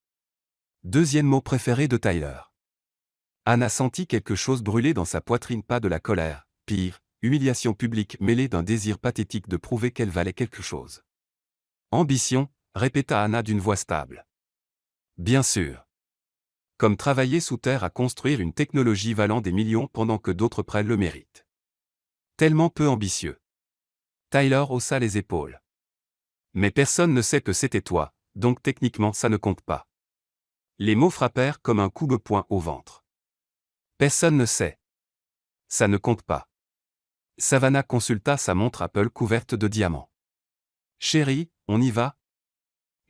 Deuxième mot préféré de Tyler. Anna sentit quelque chose brûler dans sa poitrine, pas de la colère, pire, humiliation publique mêlée d'un désir pathétique de prouver qu'elle valait quelque chose. Ambition, répéta Anna d'une voix stable. Bien sûr. Comme travailler sous terre à construire une technologie valant des millions pendant que d'autres prennent le mérite. Tellement peu ambitieux. Tyler haussa les épaules. Mais personne ne sait que c'était toi, donc techniquement ça ne compte pas. Les mots frappèrent comme un coup de poing au ventre. Personne ne sait. Ça ne compte pas. Savannah consulta sa montre Apple couverte de diamants. Chérie, on y va?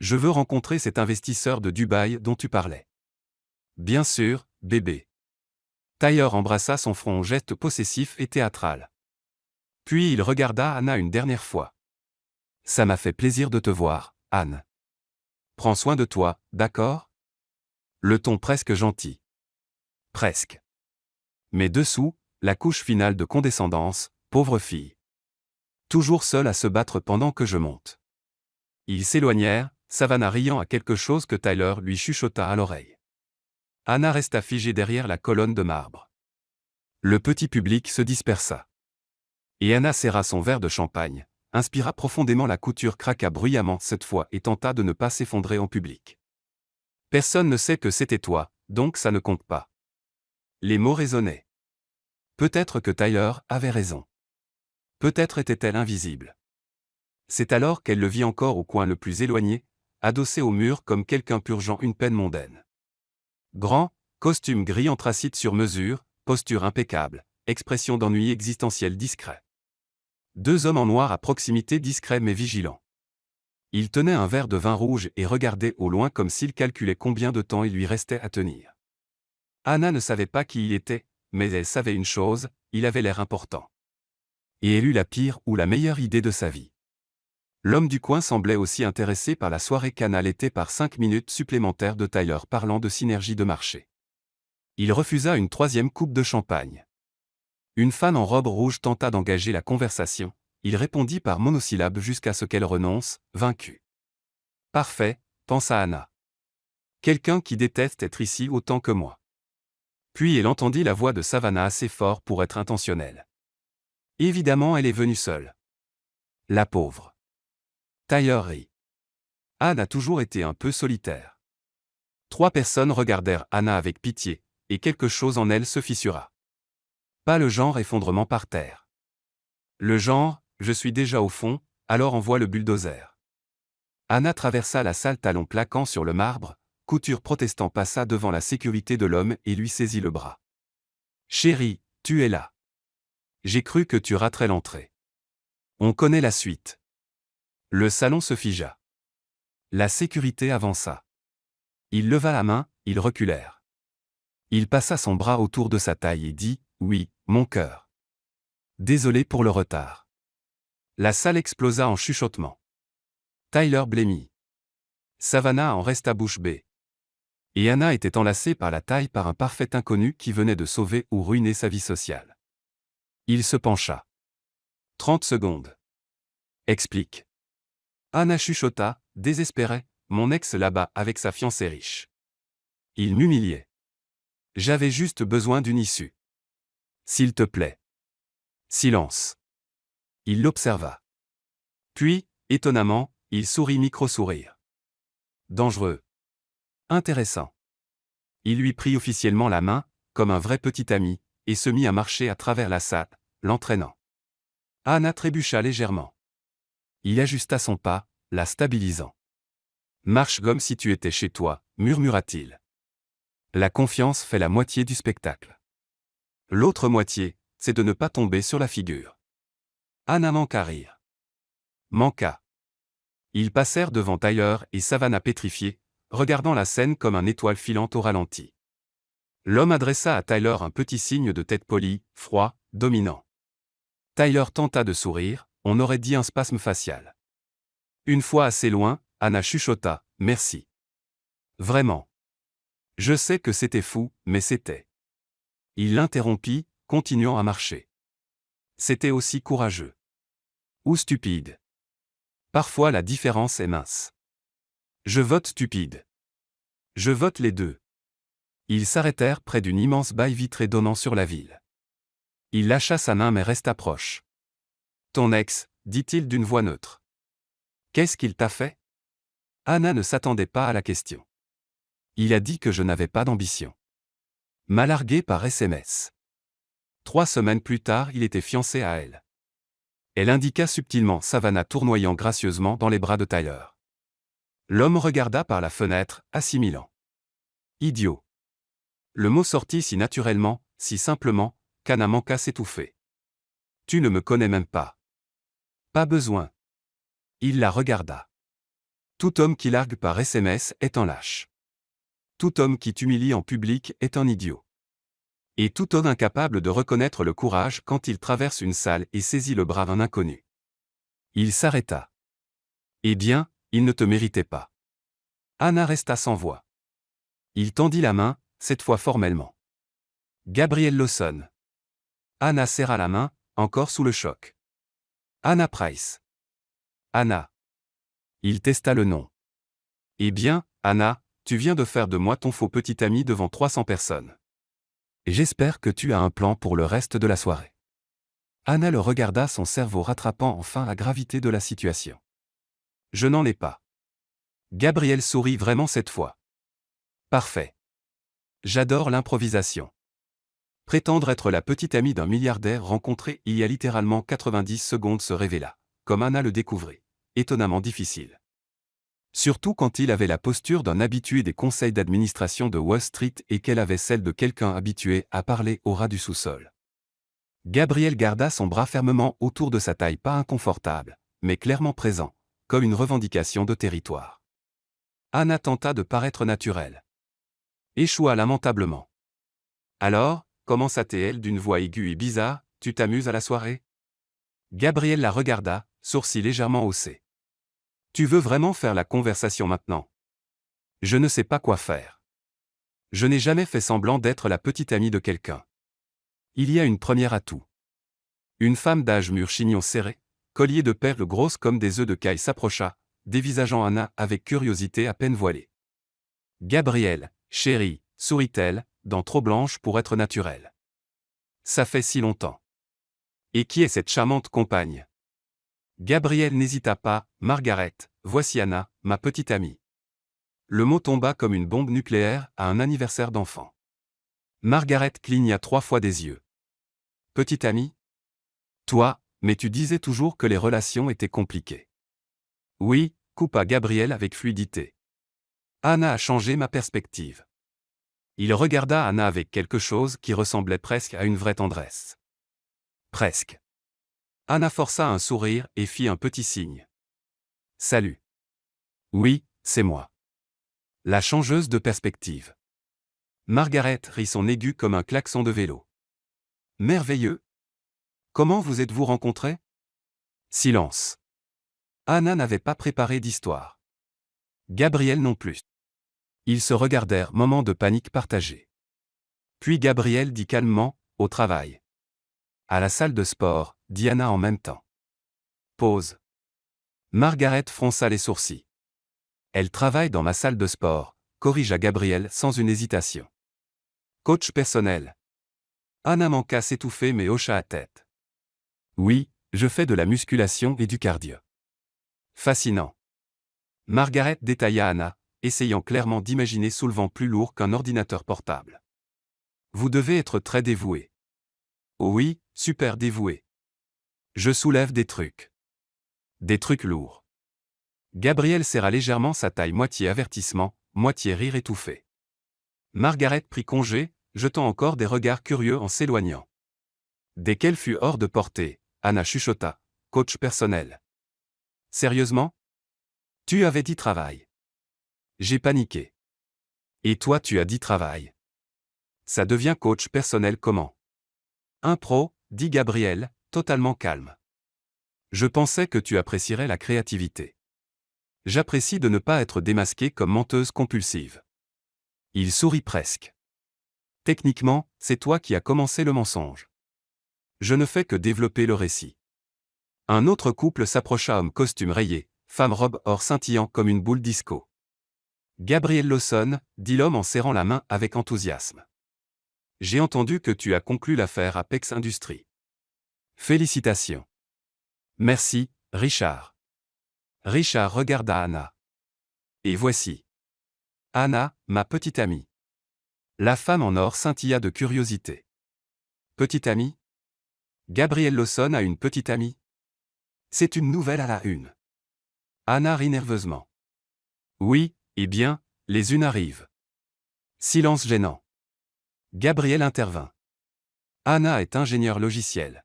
Je veux rencontrer cet investisseur de Dubaï dont tu parlais. Bien sûr, bébé. Tyler embrassa son front au geste possessif et théâtral. Puis il regarda Anna une dernière fois. Ça m'a fait plaisir de te voir, Anne. Prends soin de toi, d'accord? Le ton presque gentil. Presque. Mais dessous, la couche finale de condescendance, pauvre fille. Toujours seule à se battre pendant que je monte. Ils s'éloignèrent, Savannah riant à quelque chose que Tyler lui chuchota à l'oreille. Anna resta figée derrière la colonne de marbre. Le petit public se dispersa. Et Anna serra son verre de champagne, inspira profondément, la couture craqua bruyamment cette fois et tenta de ne pas s'effondrer en public. Personne ne sait que c'était toi, donc ça ne compte pas. Les mots résonnaient. Peut-être que Tyler avait raison. Peut-être était-elle invisible. C'est alors qu'elle le vit encore au coin le plus éloigné, adossé au mur comme quelqu'un purgeant une peine mondaine. Grand, costume gris anthracite sur mesure, posture impeccable, expression d'ennui existentiel discret. Deux hommes en noir à proximité, discrets mais vigilants. Il tenait un verre de vin rouge et regardait au loin comme s'il calculait combien de temps il lui restait à tenir. Anna ne savait pas qui il était, mais elle savait une chose, il avait l'air important. Et elle eut la pire ou la meilleure idée de sa vie. L'homme du coin semblait aussi intéressé par la soirée qu'Anna l'était par 5 minutes supplémentaires de Tyler parlant de synergie de marché. Il refusa une troisième coupe de champagne. Une fan en robe rouge tenta d'engager la conversation, il répondit par monosyllabes jusqu'à ce qu'elle renonce, vaincue. Parfait, pensa Anna. Quelqu'un qui déteste être ici autant que moi. Puis elle entendit la voix de Savannah assez fort pour être intentionnelle. Évidemment, elle est venue seule. La pauvre. Tyler rit. Anne a toujours été un peu solitaire. 3 personnes regardèrent Anna avec pitié, et quelque chose en elle se fissura. Pas le genre effondrement par terre. Le genre, je suis déjà au fond, alors envoie le bulldozer. Anna traversa la salle, talons plaquant sur le marbre, couture protestant passa devant la sécurité de l'homme et lui saisit le bras. Chérie, tu es là. J'ai cru que tu raterais l'entrée. On connaît la suite. Le salon se figea. La sécurité avança. Il leva la main, ils reculèrent. Il passa son bras autour de sa taille et dit, « Oui, mon cœur. Désolé pour le retard. » La salle explosa en chuchotements. Tyler blêmit. Savannah en resta bouche bée. Et Anna était enlacée par la taille par un parfait inconnu qui venait de sauver ou ruiner sa vie sociale. Il se pencha. 30 secondes. Explique. Anna chuchota, désespérée, mon ex là-bas avec sa fiancée riche. Il m'humiliait. J'avais juste besoin d'une issue. S'il te plaît. Silence. Il l'observa. Puis, étonnamment, il sourit micro-sourire. Dangereux. Intéressant. Il lui prit officiellement la main, comme un vrai petit ami, et se mit à marcher à travers la salle, l'entraînant. Anna trébucha légèrement. Il ajusta son pas, la stabilisant. Marche comme si tu étais chez toi, murmura-t-il. La confiance fait la moitié du spectacle. L'autre moitié, c'est de ne pas tomber sur la figure. Anna manqua rire. Manqua. Ils passèrent devant Tyler et Savannah pétrifiés, regardant la scène comme un étoile filante au ralenti. L'homme adressa à Tyler un petit signe de tête poli, froid, dominant. Tyler tenta de sourire, on aurait dit un spasme facial. Une fois assez loin, Anna chuchota, « Merci. Vraiment. Je sais que c'était fou, mais c'était. » Il l'interrompit, continuant à marcher. C'était aussi courageux. Ou stupide. Parfois la différence est mince. Je vote stupide. Je vote les deux. Ils s'arrêtèrent près d'une immense baie vitrée donnant sur la ville. Il lâcha sa main mais resta proche. Ton ex, dit-il d'une voix neutre. Qu'est-ce qu'il t'a fait? Anna ne s'attendait pas à la question. Il a dit que je n'avais pas d'ambition. M'a largué par SMS. 3 semaines plus tard, il était fiancé à elle. Elle indiqua subtilement Savannah tournoyant gracieusement dans les bras de Tyler. L'homme regarda par la fenêtre, assimilant. Idiot. Le mot sortit si naturellement, si simplement, qu'Anna manqua s'étouffer. Tu ne me connais même pas. Pas besoin. Il la regarda. Tout homme qui largue par SMS est un lâche. Tout homme qui t'humilie en public est un idiot. Et tout homme incapable de reconnaître le courage quand il traverse une salle et saisit le bras d'un inconnu. Il s'arrêta. Eh bien, il ne te méritait pas. Anna resta sans voix. Il tendit la main, cette fois formellement. Gabrielle Lawson. Anna serra la main, encore sous le choc. Anna Price. Anna. Il testa le nom. Eh bien, Anna, tu viens de faire de moi ton faux petit ami devant 300 personnes. J'espère que tu as un plan pour le reste de la soirée. Anna le regarda, son cerveau rattrapant enfin la gravité de la situation. Je n'en ai pas. Gabrielle sourit vraiment cette fois. Parfait. J'adore l'improvisation. Prétendre être la petite amie d'un milliardaire rencontré il y a littéralement 90 secondes se révéla, comme Anna le découvrit, étonnamment difficile. Surtout quand il avait la posture d'un habitué des conseils d'administration de Wall Street et qu'elle avait celle de quelqu'un habitué à parler au ras du sous-sol. Gabrielle garda son bras fermement autour de sa taille, pas inconfortable, mais clairement présent, comme une revendication de territoire. Anna tenta de paraître naturelle. Échoua lamentablement. Alors, commença-t-elle d'une voix aiguë et bizarre, tu t'amuses à la soirée? Gabrielle la regarda, sourcils légèrement haussés. Tu veux vraiment faire la conversation maintenant? Je ne sais pas quoi faire. Je n'ai jamais fait semblant d'être la petite amie de quelqu'un. Il y a une première atout. Une femme d'âge mûr, chignon serré, collier de perles grosses comme des œufs de caille s'approcha, dévisageant Anna avec curiosité à peine voilée. Gabrielle, chérie, sourit-elle, dents trop blanches pour être naturelle. Ça fait si longtemps. Et qui est cette charmante compagne? Gabrielle n'hésita pas, Margaret, voici Anna, ma petite amie. Le mot tomba comme une bombe nucléaire à un anniversaire d'enfant. Margaret cligna 3 fois des yeux. Petite amie? Toi, mais tu disais toujours que les relations étaient compliquées. Oui, coupa Gabrielle avec fluidité. Anna a changé ma perspective. Il regarda Anna avec quelque chose qui ressemblait presque à une vraie tendresse. Presque. Anna força un sourire et fit un petit signe. Salut. Oui, c'est moi. La changeuse de perspective. Margaret rit son aigu comme un klaxon de vélo. Merveilleux. Comment vous êtes-vous rencontrés? Silence. Anna n'avait pas préparé d'histoire. Gabrielle non plus. Ils se regardèrent, moment de panique partagée. Puis Gabrielle dit calmement, au travail. À la salle de sport, dit Anna en même temps. Pause. Margaret fronça les sourcils. Elle travaille dans ma salle de sport, corrigea Gabrielle sans une hésitation. Coach personnel. Anna manqua s'étouffer mais hocha la tête. Oui, je fais de la musculation et du cardio. Fascinant. Margaret détailla Anna, essayant clairement d'imaginer soulevant plus lourd qu'un ordinateur portable. Vous devez être très dévoué. Oh oui, super dévoué. Je soulève des trucs. Des trucs lourds. Gabrielle serra légèrement sa taille, moitié avertissement, moitié rire étouffé. Margaret prit congé, jetant encore des regards curieux en s'éloignant. Dès qu'elle fut hors de portée, Anna chuchota, coach personnel. Sérieusement? Tu avais dit travail. J'ai paniqué. Et toi tu as dit travail. Ça devient coach personnel comment? Un pro, dit Gabrielle, totalement calme. Je pensais que tu apprécierais la créativité. J'apprécie de ne pas être démasquée comme menteuse compulsive. Il sourit presque. Techniquement, c'est toi qui as commencé le mensonge. Je ne fais que développer le récit. Un autre couple s'approcha, homme costume rayé, femme robe or scintillant comme une boule disco. Gabrielle Lawson, dit l'homme en serrant la main avec enthousiasme. J'ai entendu que tu as conclu l'affaire Apex Industries. Félicitations. Merci, Richard. Richard regarda Anna. Et voici. Anna, ma petite amie. La femme en or scintilla de curiosité. Petite amie? Gabrielle Lawson a une petite amie? C'est une nouvelle à la une. Anna rit nerveusement. Oui, eh bien, les unes arrivent. Silence gênant. Gabrielle intervint. Anna est ingénieure logiciel.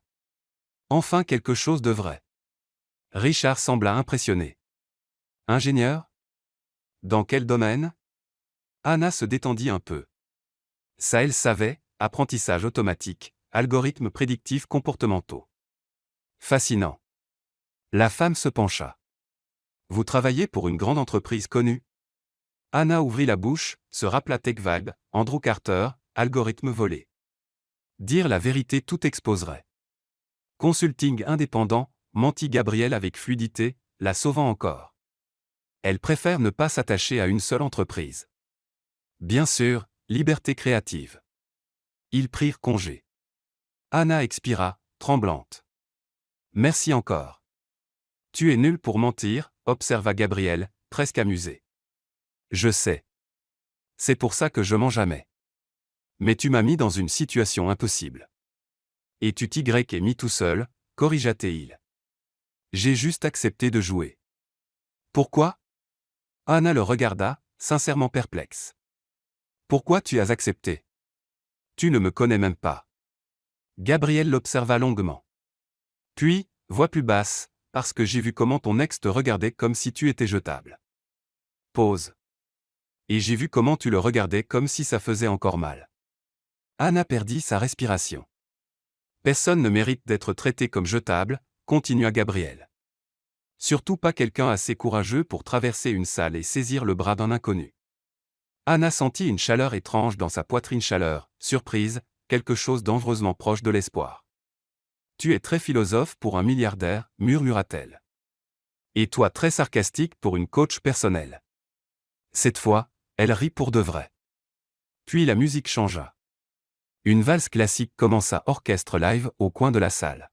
Enfin quelque chose de vrai. Richard sembla impressionné. Ingénieur? Dans quel domaine? Anna se détendit un peu. Ça elle savait, apprentissage automatique, algorithmes prédictifs comportementaux. Fascinant. La femme se pencha. Vous travaillez pour une grande entreprise connue? Anna ouvrit la bouche, se rappela TechVibe, Andrew Carter, algorithme volé. Dire la vérité tout exposerait. Consulting indépendant, mentit Gabrielle avec fluidité, la sauvant encore. Elle préfère ne pas s'attacher à une seule entreprise. Bien sûr, liberté créative. Ils prirent congé. Anna expira, tremblante. Merci encore. Tu es nul pour mentir, observa Gabrielle, presque amusée. Je sais. C'est pour ça que je mens jamais. Mais tu m'as mis dans une situation impossible. Et tu t'y es mis tout seul, corrigea Théil. J'ai juste accepté de jouer. Pourquoi? Anna le regarda, sincèrement perplexe. Pourquoi tu as accepté? Tu ne me connais même pas. Gabrielle l'observa longuement. Puis, voix plus basse, parce que j'ai vu comment ton ex te regardait comme si tu étais jetable. Pause. Et j'ai vu comment tu le regardais comme si ça faisait encore mal. Anna perdit sa respiration. Personne ne mérite d'être traité comme jetable, continua Gabrielle. Surtout pas quelqu'un assez courageux pour traverser une salle et saisir le bras d'un inconnu. Anna sentit une chaleur étrange dans sa poitrine, chaleur, surprise, quelque chose dangereusement proche de l'espoir. Tu es très philosophe pour un milliardaire, murmura-t-elle. Et toi très sarcastique pour une coach personnelle. Cette fois, elle rit pour de vrai. Puis la musique changea. Une valse classique commença, orchestre live au coin de la salle.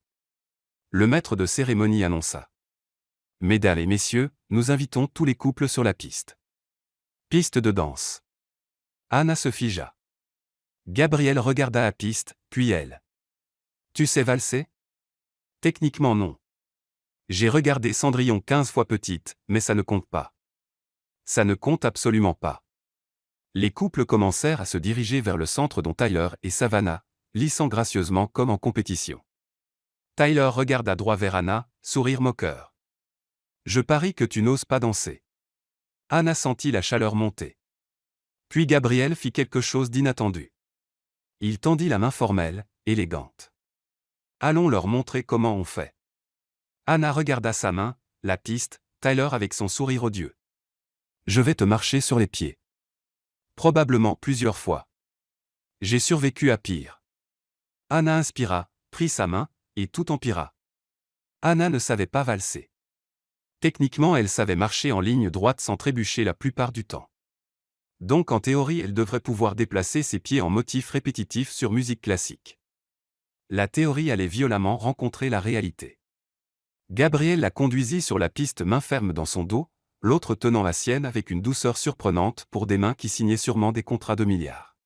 Le maître de cérémonie annonça. Mesdames et messieurs, nous invitons tous les couples sur la piste. Piste de danse. Anna se figea. Gabrielle regarda la piste, puis elle. Tu sais valser? Techniquement non. J'ai regardé Cendrillon 15 fois petite, mais ça ne compte pas. Ça ne compte absolument pas. Les couples commencèrent à se diriger vers le centre dont Tyler et Savannah, lissant gracieusement comme en compétition. Tyler regarda droit vers Anna, sourire moqueur. Je parie que tu n'oses pas danser. Anna sentit la chaleur monter. Puis Gabrielle fit quelque chose d'inattendu. Il tendit la main formelle, élégante. Allons leur montrer comment on fait. Anna regarda sa main, la piste, Tyler avec son sourire odieux. Je vais te marcher sur les pieds. Probablement plusieurs fois. J'ai survécu à pire. Anna inspira, prit sa main, et tout empira. Anna ne savait pas valser. Techniquement, elle savait marcher en ligne droite sans trébucher la plupart du temps. Donc en théorie, elle devrait pouvoir déplacer ses pieds en motifs répétitifs sur musique classique. La théorie allait violemment rencontrer la réalité. Gabrielle la conduisit sur la piste, main ferme dans son dos, l'autre tenant la sienne avec une douceur surprenante pour des mains qui signaient sûrement des contrats de milliards.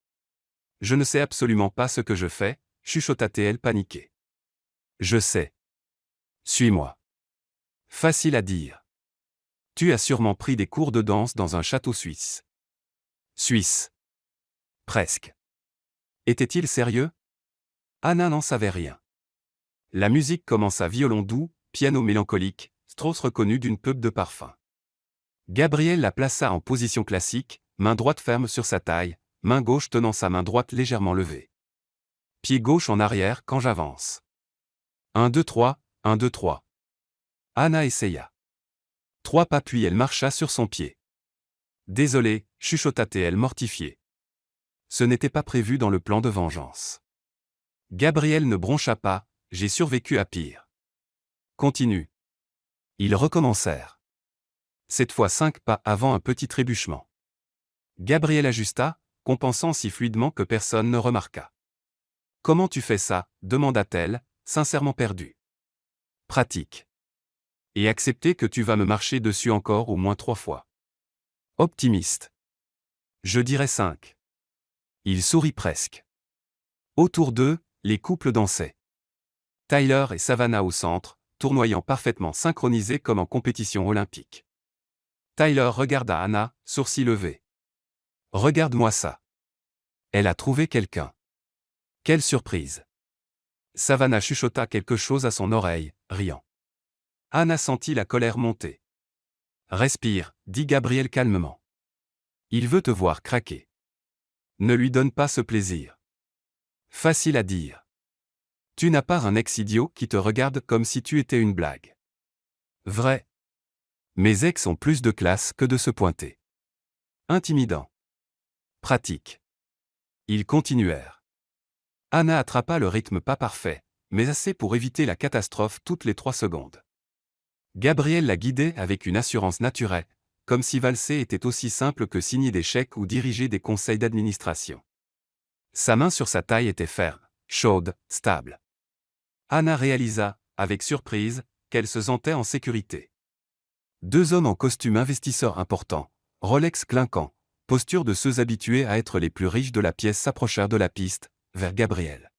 Je ne sais absolument pas ce que je fais, chuchota-t-elle paniquée. Je sais. Suis-moi. Facile à dire. Tu as sûrement pris des cours de danse dans un château suisse. Suisse. Presque. Était-il sérieux? Anna n'en savait rien. La musique commença, violon doux, piano mélancolique, Strauss reconnu d'une pub de parfum. Gabrielle la plaça en position classique, main droite ferme sur sa taille, main gauche tenant sa main droite légèrement levée. Pied gauche en arrière quand j'avance. 1, 2, 3, 1, 2, 3. Anna essaya. 3 pas puis elle marcha sur son pied. Désolée, chuchota-t-elle mortifiée. Ce n'était pas prévu dans le plan de vengeance. Gabrielle ne broncha pas, j'ai survécu à pire. Continue. Ils recommencèrent. Cette fois 5 pas avant un petit trébuchement. Gabrielle ajusta, compensant si fluidement que personne ne remarqua. Comment tu fais ça? Demanda-t-elle, sincèrement perdue. Pratique. Et accepter que tu vas me marcher dessus encore au moins 3 fois. Optimiste. Je dirais 5. Il sourit presque. Autour d'eux, les couples dansaient. Tyler et Savannah au centre, tournoyant parfaitement synchronisés comme en compétition olympique. Tyler regarda Anna, sourcils levés. « Regarde-moi ça. Elle a trouvé quelqu'un. Quelle surprise. » Savannah chuchota quelque chose à son oreille, riant. Anna sentit la colère monter. « Respire, dit Gabriel calmement. Il veut te voir craquer. Ne lui donne pas ce plaisir. Facile à dire. Tu n'as pas un ex-idiot qui te regarde comme si tu étais une blague. Vrai. Mes ex ont plus de classe que de se pointer. Intimidant. Pratique. Ils continuèrent. Anna attrapa le rythme pas parfait, mais assez pour éviter la catastrophe toutes les 3 secondes. Gabriel la guidait avec une assurance naturelle, comme si valser était aussi simple que signer des chèques ou diriger des conseils d'administration. Sa main sur sa taille était ferme, chaude, stable. Anna réalisa, avec surprise, qu'elle se sentait en sécurité. 2 hommes en costume investisseurs importants, Rolex clinquant, posture de ceux habitués à être les plus riches de la pièce s'approchèrent de la piste, vers Gabriel.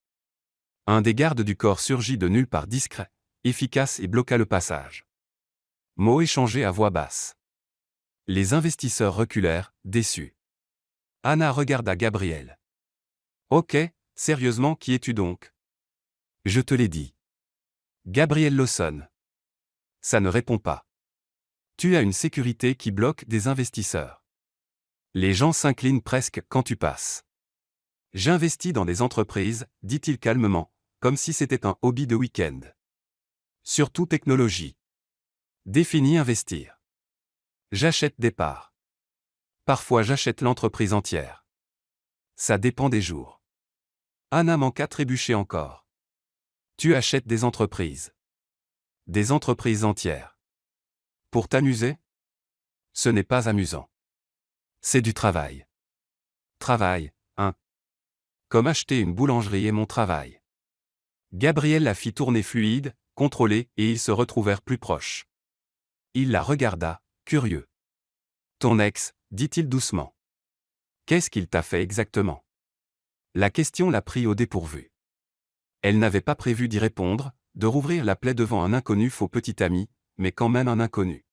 Un des gardes du corps surgit de nulle part discret, efficace et bloqua le passage. Mots échangés à voix basse. Les investisseurs reculèrent, déçus. Anna regarda Gabriel. « Ok, sérieusement qui es-tu donc ? » « Je te l'ai dit. » Gabriel Lawson. « Ça ne répond pas. Tu as une sécurité qui bloque des investisseurs. Les gens s'inclinent presque quand tu passes. J'investis dans des entreprises, dit-il calmement, comme si c'était un hobby de week-end. Surtout technologie. Définis investir. J'achète des parts. Parfois j'achète l'entreprise entière. Ça dépend des jours. Anna manqua trébucher encore. Tu achètes des entreprises. Des entreprises entières. Pour t'amuser ? Ce n'est pas amusant. C'est du travail. Travail, hein ? Comme acheter une boulangerie est mon travail. Gabriel la fit tourner fluide, contrôlée, et ils se retrouvèrent plus proches. Il la regarda, curieux. Ton ex, dit-il doucement. Qu'est-ce qu'il t'a fait exactement ? La question la prit au dépourvu. Elle n'avait pas prévu d'y répondre, de rouvrir la plaie devant un inconnu faux petit ami, mais quand même un inconnu.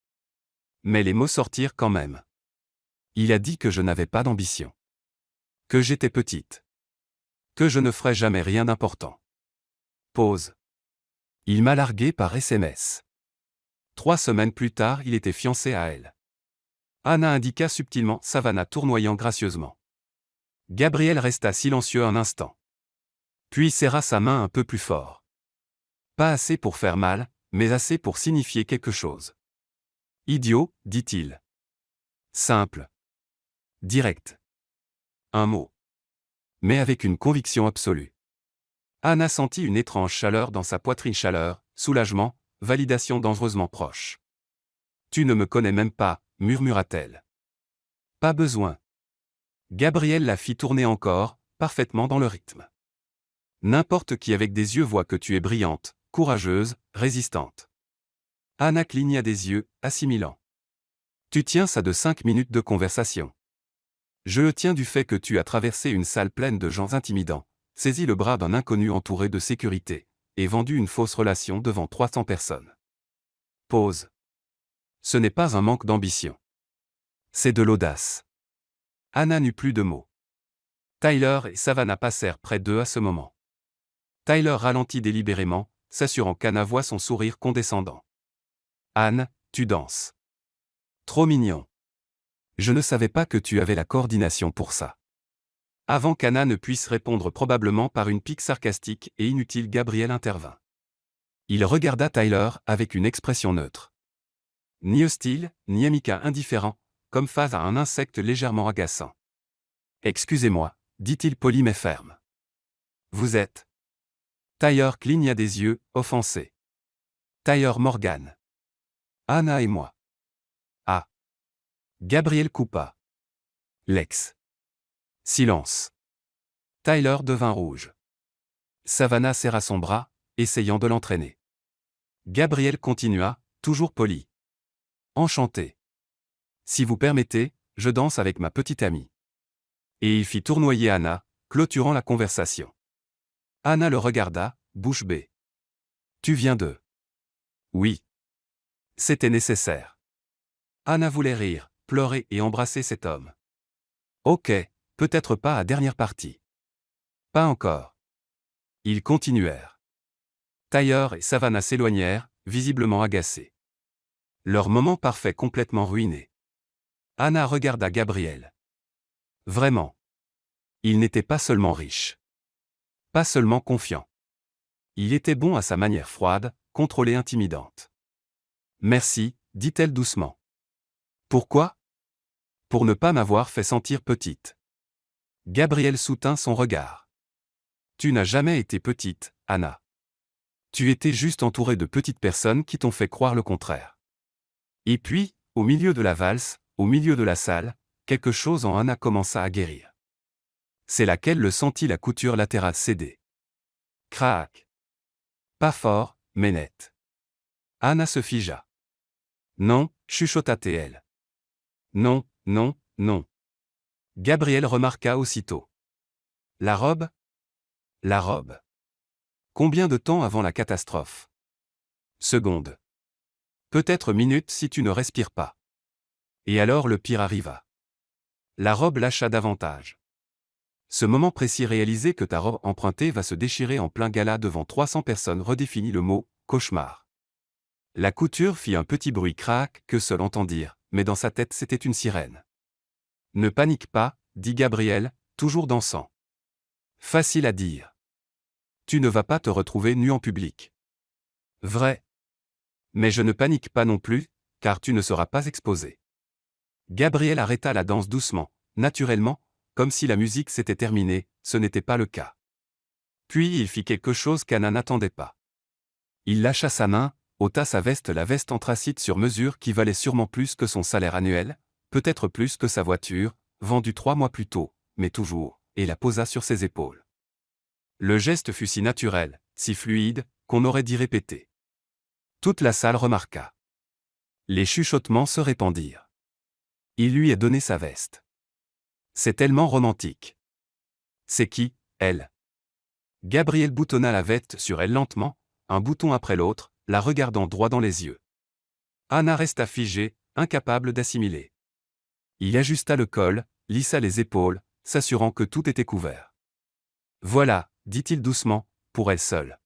Mais les mots sortirent quand même. Il a dit que je n'avais pas d'ambition. Que j'étais petite. Que je ne ferais jamais rien d'important. Pause. Il m'a largué par SMS. 3 semaines plus tard, il était fiancé à elle. Anna indiqua subtilement, Savannah tournoyant gracieusement. Gabriel resta silencieux un instant. Puis serra sa main un peu plus fort. Pas assez pour faire mal, mais assez pour signifier quelque chose. Idiot, dit-il. Simple. Direct. Un mot. Mais avec une conviction absolue. Anna sentit une étrange chaleur dans sa poitrine, chaleur, soulagement, validation dangereusement proche. Tu ne me connais même pas, murmura-t-elle. Pas besoin. Gabriel la fit tourner encore, parfaitement dans le rythme. N'importe qui avec des yeux voit que tu es brillante, courageuse, résistante. Anna cligna des yeux, assimilant. Tu tiens ça de 5 minutes de conversation. Je le tiens du fait que tu as traversé une salle pleine de gens intimidants, saisi le bras d'un inconnu entouré de sécurité, et vendu une fausse relation devant 300 personnes. Pause. Ce n'est pas un manque d'ambition. C'est de l'audace. Anna n'eut plus de mots. Tyler et Savannah passèrent près d'eux à ce moment. Tyler ralentit délibérément, s'assurant qu'Anna voit son sourire condescendant. Anne, tu danses. Trop mignon. Je ne savais pas que tu avais la coordination pour ça. Avant qu'Anna ne puisse répondre, probablement par une pique sarcastique et inutile, Gabriel intervint. Il regarda Tyler avec une expression neutre. Ni hostile, ni amical, indifférent, comme face à un insecte légèrement agaçant. Excusez-moi, dit-il poli mais ferme. Vous êtes. Tyler cligna des yeux, offensé. Tyler Morgan. Anna et moi. Ah. Gabriel coupa. Lex. Silence. Tyler devint rouge. Savannah serra son bras, essayant de l'entraîner. Gabriel continua, toujours poli. Enchanté. Si vous permettez, je danse avec ma petite amie. Et il fit tournoyer Anna, clôturant la conversation. Anna le regarda, bouche bée. Tu viens de... Oui. C'était nécessaire. Anna voulait rire, pleurer et embrasser cet homme. Ok, peut-être pas à dernière partie. Pas encore. Ils continuèrent. Tyler et Savannah s'éloignèrent, visiblement agacés. Leur moment parfait complètement ruiné. Anna regarda Gabriel. Vraiment. Il n'était pas seulement riche. Pas seulement confiant. Il était bon à sa manière froide, contrôlée, intimidante. Merci, dit-elle doucement. Pourquoi? Pour ne pas m'avoir fait sentir petite. Gabriel soutint son regard. Tu n'as jamais été petite, Anna. Tu étais juste entourée de petites personnes qui t'ont fait croire le contraire. Et puis, au milieu de la valse, au milieu de la salle, quelque chose en Anna commença à guérir. C'est laquelle le sentit la couture latérale céder. Crac. Pas fort, mais net. Anna se figea. Non, chuchota-t-elle. Non, non, non. Gabriel remarqua aussitôt. La robe? La robe. Combien de temps avant la catastrophe? Secondes. Peut-être minutes si tu ne respires pas. Et alors le pire arriva. La robe lâcha davantage. Ce moment précis réalisé que ta robe empruntée va se déchirer en plein gala devant 300 personnes redéfinit le mot « cauchemar ». La couture fit un petit bruit craque que seul entendirent, mais dans sa tête c'était une sirène. Ne panique pas, dit Gabriel, toujours dansant. Facile à dire. Tu ne vas pas te retrouver nu en public. Vrai. Mais je ne panique pas non plus, car tu ne seras pas exposé. Gabriel arrêta la danse doucement, naturellement, comme si la musique s'était terminée, ce n'était pas le cas. Puis il fit quelque chose qu'Anna n'attendait pas. Il lâcha sa main, ôta sa veste, la veste anthracite sur mesure qui valait sûrement plus que son salaire annuel, peut-être plus que sa voiture, vendue 3 mois plus tôt, mais toujours, et la posa sur ses épaules. Le geste fut si naturel, si fluide, qu'on aurait dit répéter. Toute la salle remarqua. Les chuchotements se répandirent. Il lui a donné sa veste. C'est tellement romantique. C'est qui, elle? Gabriel boutonna la veste sur elle lentement, un bouton après l'autre, la regardant droit dans les yeux. Anna resta figée, incapable d'assimiler. Il ajusta le col, lissa les épaules, s'assurant que tout était couvert. Voilà, dit-il doucement, pour elle seule.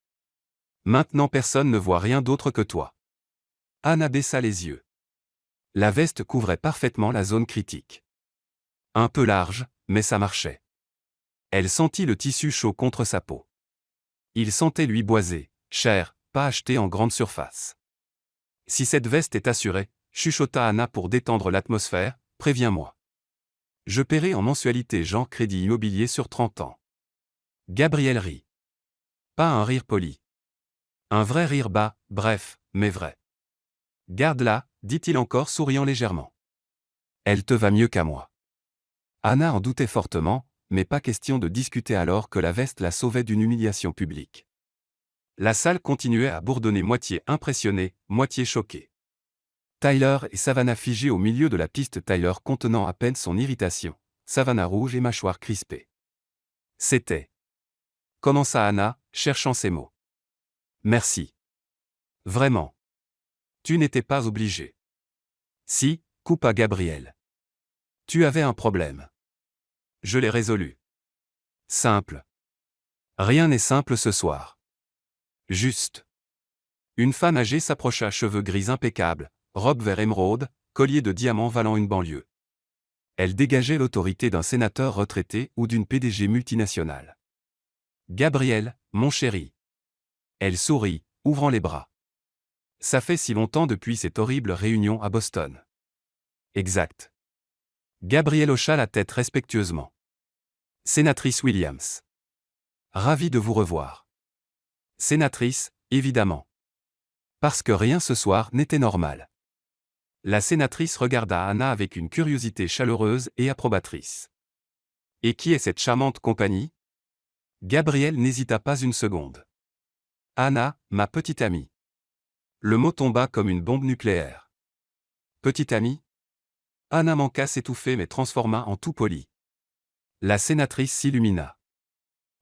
Maintenant personne ne voit rien d'autre que toi. Anna baissa les yeux. La veste couvrait parfaitement la zone critique. Un peu large, mais ça marchait. Elle sentit le tissu chaud contre sa peau. Il sentait lui boisé, cher, pas acheté en grande surface. Si cette veste est assurée, chuchota Anna pour détendre l'atmosphère, préviens-moi. Je paierai en mensualité genre crédit immobilier sur 30 ans. Gabriel rit. Pas un rire poli. Un vrai rire bas, bref, mais vrai. Garde-la, dit-il encore souriant légèrement. Elle te va mieux qu'à moi. Anna en doutait fortement, mais pas question de discuter alors que la veste la sauvait d'une humiliation publique. La salle continuait à bourdonner, moitié impressionnée, moitié choquée. Tyler et Savannah figés au milieu de la piste, Tyler contenant à peine son irritation, Savannah rouge et mâchoire crispée. C'était. Commença Anna, cherchant ses mots. Merci. Vraiment. Tu n'étais pas obligé. Si, coupa Gabriel. Tu avais un problème. Je l'ai résolu. Simple. Rien n'est simple ce soir. Juste. Une femme âgée s'approcha, cheveux gris impeccables, robe vert émeraude, collier de diamants valant une banlieue. Elle dégageait l'autorité d'un sénateur retraité ou d'une PDG multinationale. Gabriel, mon chéri. Elle sourit, ouvrant les bras. Ça fait si longtemps depuis cette horrible réunion à Boston. Exact. Gabriel hocha la tête respectueusement. Sénatrice Williams. Ravi de vous revoir. Sénatrice, évidemment. Parce que rien ce soir n'était normal. La sénatrice regarda Anna avec une curiosité chaleureuse et approbatrice. Et qui est cette charmante compagnie? Gabriel n'hésita pas une seconde. Anna, ma petite amie. Le mot tomba comme une bombe nucléaire. Petite amie? Anna manqua s'étouffer mais transforma en tout poli. La sénatrice s'illumina.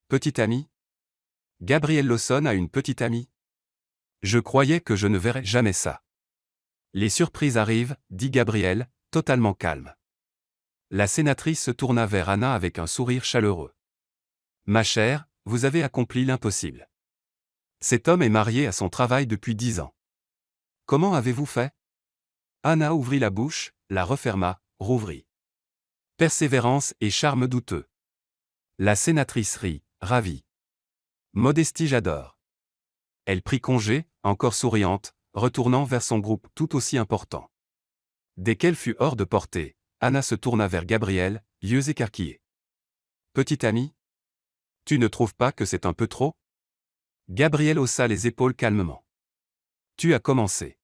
Petite amie? Gabrielle Lawson a une petite amie? Je croyais que je ne verrais jamais ça. Les surprises arrivent, dit Gabrielle, totalement calme. La sénatrice se tourna vers Anna avec un sourire chaleureux. Ma chère, vous avez accompli l'impossible. Cet homme est marié à son travail depuis 10 ans. Comment avez-vous fait? Anna ouvrit la bouche, la referma, rouvrit. Persévérance et charme douteux. La sénatrice rit, ravie. Modestie j'adore. Elle prit congé, encore souriante, retournant vers son groupe tout aussi important. Dès qu'elle fut hors de portée, Anna se tourna vers Gabrielle, yeux écarquillés. Petite amie? Tu ne trouves pas que c'est un peu trop? Gabrielle haussa les épaules calmement. Tu as commencé.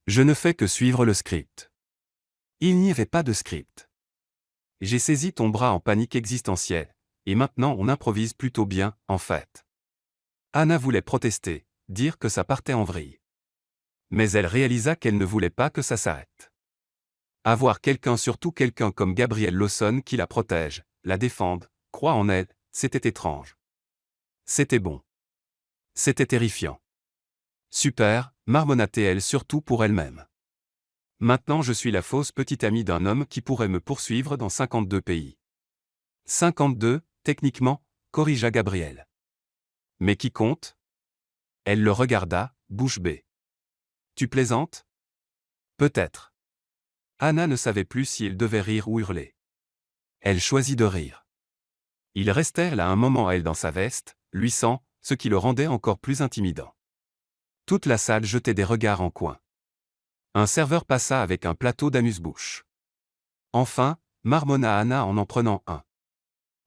Je ne fais que suivre le script. Il n'y avait pas de script. J'ai saisi ton bras en panique existentielle, et maintenant on improvise plutôt bien, en fait. Anna voulait protester, dire que ça partait en vrille. Mais elle réalisa qu'elle ne voulait pas que ça s'arrête. Avoir quelqu'un, surtout quelqu'un comme Gabrielle Lawson qui la protège, la défende, croit en elle, c'était étrange. C'était bon. C'était terrifiant. Super, marmonna-t-elle surtout pour elle-même. Maintenant je suis la fausse petite amie d'un homme qui pourrait me poursuivre dans 52 pays. 52, techniquement, corrigea Gabrielle. Mais qui compte? Elle le regarda, bouche bée. Tu plaisantes? Peut-être. Anna ne savait plus si elle devait rire ou hurler. Elle choisit de rire. Ils restèrent là un moment elle dans sa veste, luisant, ce qui le rendait encore plus intimidant. Toute la salle jetait des regards en coin. Un serveur passa avec un plateau d'amuse-bouche. Enfin, marmonna Anna en prenant un.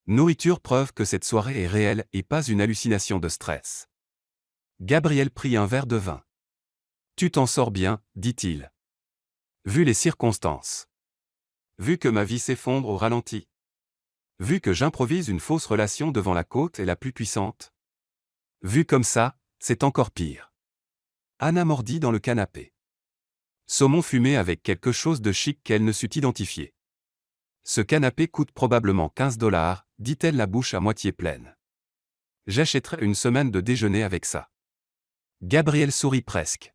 Nourriture, preuve que cette soirée est réelle et pas une hallucination de stress. Gabriel prit un verre de vin. Tu t'en sors bien, dit-il. Vu les circonstances. Vu que ma vie s'effondre au ralenti. Vu que j'improvise une fausse relation devant la côte et la plus puissante. Vu comme ça, c'est encore pire. Anna mordit dans le canapé. Saumon fumé avec quelque chose de chic qu'elle ne sut identifier. Ce canapé coûte probablement 15 $, dit-elle la bouche à moitié pleine. J'achèterais une semaine de déjeuner avec ça. Gabriel sourit presque.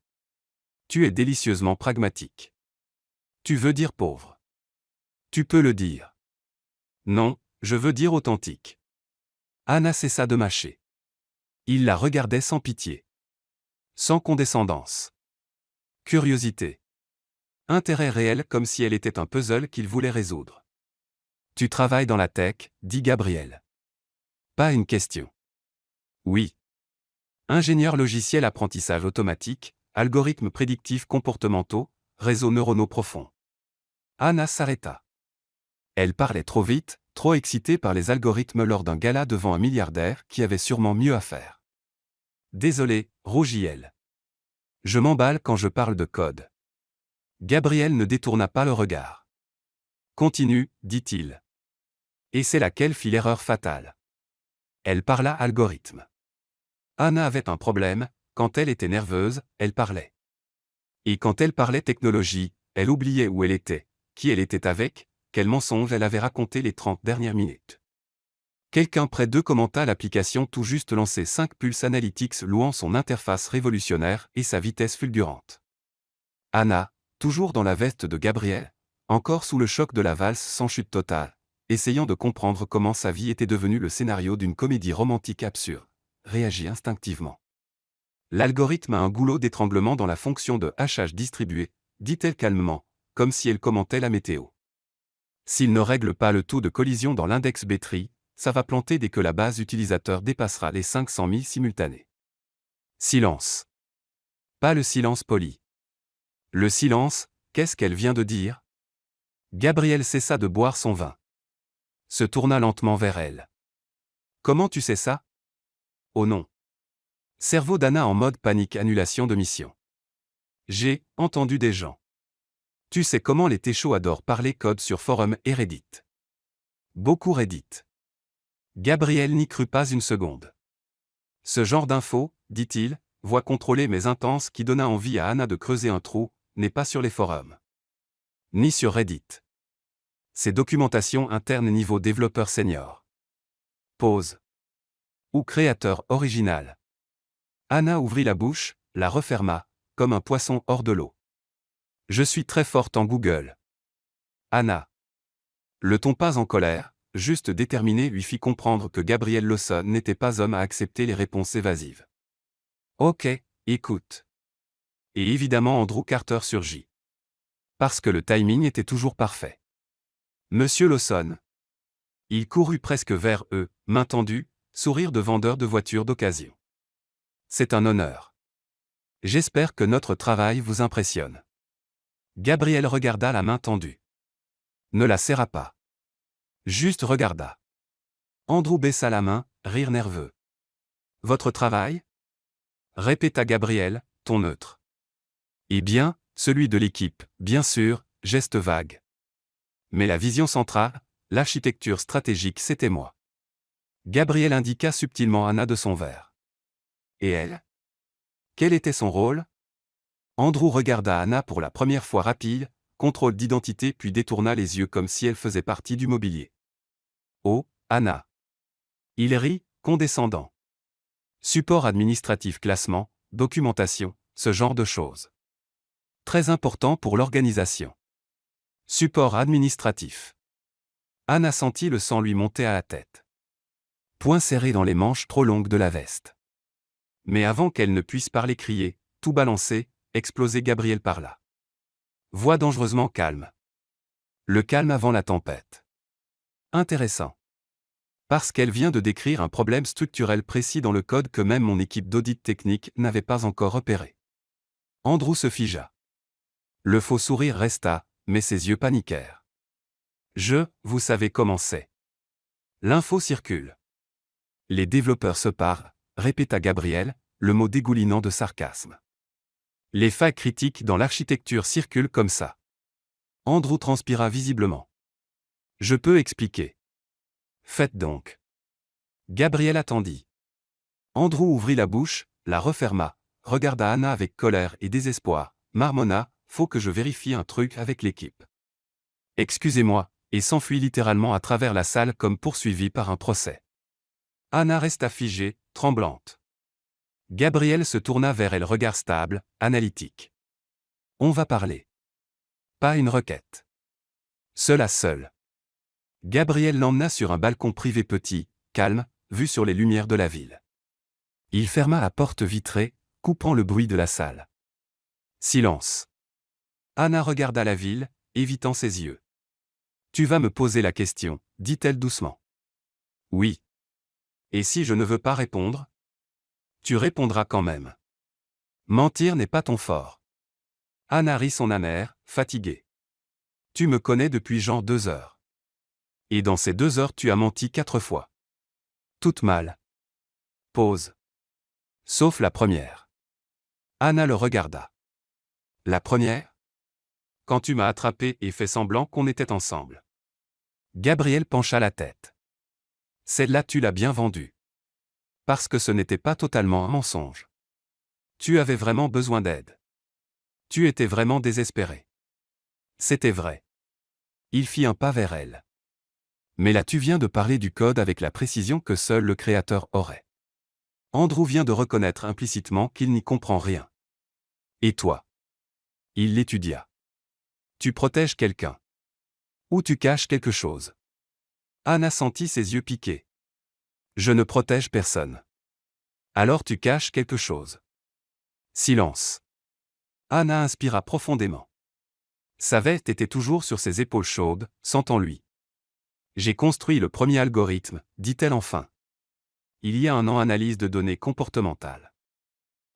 Tu es délicieusement pragmatique. Tu veux dire pauvre. Tu peux le dire. Non, je veux dire authentique. Anna cessa de mâcher. Il la regardait sans pitié. Sans condescendance. Curiosité. Intérêt réel comme si elle était un puzzle qu'il voulait résoudre. Tu travailles dans la tech, dit Gabriel. Pas une question. Oui. Ingénieur logiciel apprentissage automatique, algorithmes prédictifs comportementaux, réseaux neuronaux profonds. Anna s'arrêta. Elle parlait trop vite, trop excitée par les algorithmes lors d'un gala devant un milliardaire qui avait sûrement mieux à faire. Désolé, rougit-elle. Je m'emballe quand je parle de code. Gabriel ne détourna pas le regard. Continue, dit-il. Et c'est là qu'elle fit l'erreur fatale. Elle parla algorithme. Anna avait un problème, quand elle était nerveuse, elle parlait. Et quand elle parlait technologie, elle oubliait où elle était, qui elle était avec, quel mensonge elle avait raconté les 30 dernières minutes. Quelqu'un près d'eux commenta l'application tout juste lancée 5 Pulse Analytics louant son interface révolutionnaire et sa vitesse fulgurante. Anna, toujours dans la veste de Gabriel, encore sous le choc de la valse sans chute totale, essayant de comprendre comment sa vie était devenue le scénario d'une comédie romantique absurde, réagit instinctivement. L'algorithme a un goulot d'étranglement dans la fonction de hachage distribué, dit-elle calmement, comme si elle commentait la météo. S'il ne règle pas le taux de collision dans l'index B-tree, ça va planter dès que la base utilisateur dépassera les 500 000 simultanés. Silence. Pas le silence poli. Le silence, qu'est-ce qu'elle vient de dire? Gabriel cessa de boire son vin. Se tourna lentement vers elle. Comment tu sais ça? Oh non. Cerveau d'Anna en mode panique annulation de mission. J'ai entendu des gens. Tu sais comment les téchos adorent parler code sur forum et Reddit. Beaucoup Reddit. Gabriel n'y crut pas une seconde. Ce genre d'infos, dit-il, voix contrôlée mais intense qui donna envie à Anna de creuser un trou, n'est pas sur les forums. Ni sur Reddit. C'est documentation interne niveau développeur senior. Pause. Ou créateur original. Anna ouvrit la bouche, la referma, comme un poisson hors de l'eau. Je suis très forte en Google. Anna. Le ton pas en colère, juste déterminé lui fit comprendre que Gabriel Lawson n'était pas homme à accepter les réponses évasives. Ok, écoute. Et évidemment Andrew Carter surgit. Parce que le timing était toujours parfait. Monsieur Lawson. Il courut presque vers eux, main tendue, sourire de vendeur de voitures d'occasion. C'est un honneur. J'espère que notre travail vous impressionne. Gabriel regarda la main tendue. Ne la serra pas. Juste regarda. Andrew baissa la main, rire nerveux. Votre travail? Répéta Gabriel, ton neutre. Eh bien, celui de l'équipe, bien sûr, geste vague. Mais la vision centrale, l'architecture stratégique, c'était moi. Gabriel indiqua subtilement Anna de son verre. Et elle? Quel était son rôle? Andrew regarda Anna pour la première fois rapide, contrôle d'identité puis détourna les yeux comme si elle faisait partie du mobilier. Oh, Anna. Il rit, condescendant. Support administratif, classement, documentation, ce genre de choses. Très important pour l'organisation. Support administratif. Anna sentit le sang lui monter à la tête. Poings serrés dans les manches trop longues de la veste. Mais avant qu'elle ne puisse parler, crier, tout balancer, exploser, Gabriel parla. Voix dangereusement calme. Le calme avant la tempête. Intéressant. Parce qu'elle vient de décrire un problème structurel précis dans le code que même mon équipe d'audit technique n'avait pas encore repéré. Andrew se figea. Le faux sourire resta, mais ses yeux paniquèrent. Vous savez comment c'est. L'info circule. Les développeurs se parlent, répéta Gabriel, le mot dégoulinant de sarcasme. Les failles critiques dans l'architecture circulent comme ça. Andrew transpira visiblement. Je peux expliquer. Faites donc. Gabriel attendit. Andrew ouvrit la bouche, la referma, regarda Anna avec colère et désespoir, marmonna, faut que je vérifie un truc avec l'équipe. Excusez-moi, et s'enfuit littéralement à travers la salle comme poursuivi par un procès. Anna resta figée, tremblante. Gabriel se tourna vers elle, regard stable, analytique. On va parler. Pas une requête. Seul à seul. Gabriel l'emmena sur un balcon privé petit, calme, vue sur les lumières de la ville. Il ferma la porte vitrée, coupant le bruit de la salle. Silence. Anna regarda la ville, évitant ses yeux. Tu vas me poser la question, dit-elle doucement. Oui. Et si je ne veux pas répondre? Tu répondras quand même. Mentir n'est pas ton fort. Anna rit son amer, fatiguée. Tu me connais depuis genre 2 heures. Et dans ces 2 heures tu as menti 4 fois. Toute mal. Pause. Sauf la première. Anna le regarda. La première? Quand tu m'as attrapé et fait semblant qu'on était ensemble. Gabriel pencha la tête. Celle-là tu l'as bien vendue. Parce que ce n'était pas totalement un mensonge. Tu avais vraiment besoin d'aide. Tu étais vraiment désespéré. C'était vrai. Il fit un pas vers elle. Mais là tu viens de parler du code avec la précision que seul le créateur aurait. Andrew vient de reconnaître implicitement qu'il n'y comprend rien. Et toi? Il l'étudia. Tu protèges quelqu'un. Ou tu caches quelque chose. Anna sentit ses yeux piquer. Je ne protège personne. Alors tu caches quelque chose. Silence. Anna inspira profondément. Sa veste était toujours sur ses épaules chaudes, sentant lui. J'ai construit le premier algorithme, dit-elle enfin. Il y a un an, analyse de données comportementales.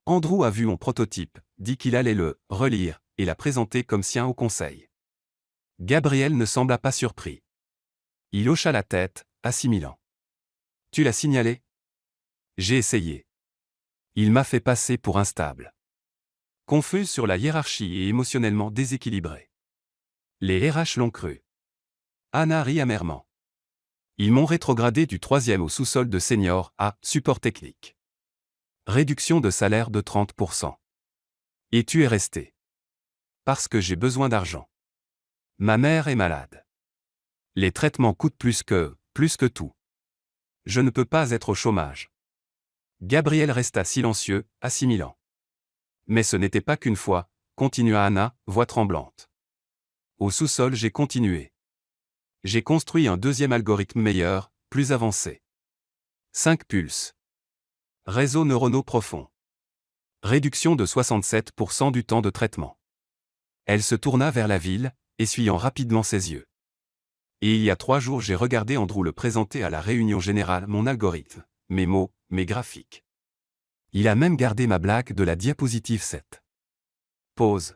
Andrew a vu mon prototype, dit qu'il allait le relire et la présenter comme sien au conseil. Gabriel ne sembla pas surpris. Il hocha la tête, assimilant. Tu l'as signalé? J'ai essayé. Il m'a fait passer pour instable. Confuse sur la hiérarchie et émotionnellement déséquilibré. Les RH l'ont cru. Anna rit amèrement. Ils m'ont rétrogradé du 3e au sous-sol de senior à support technique. Réduction de salaire de 30%. Et tu es resté. Parce que j'ai besoin d'argent. Ma mère est malade. Les traitements coûtent plus que tout. Je ne peux pas être au chômage. Gabriel resta silencieux, assimilant. Mais ce n'était pas qu'une fois, continua Anna, voix tremblante. Au sous-sol, j'ai continué. J'ai construit un deuxième algorithme meilleur, plus avancé. 5 pulses. Réseau neuronaux profond. Réduction de 67% du temps de traitement. Elle se tourna vers la ville, essuyant rapidement ses yeux. Et il y a 3 jours, j'ai regardé Andrew le présenter à la réunion générale mon algorithme, mes mots, mes graphiques. Il a même gardé ma blague de la diapositive 7. Pause.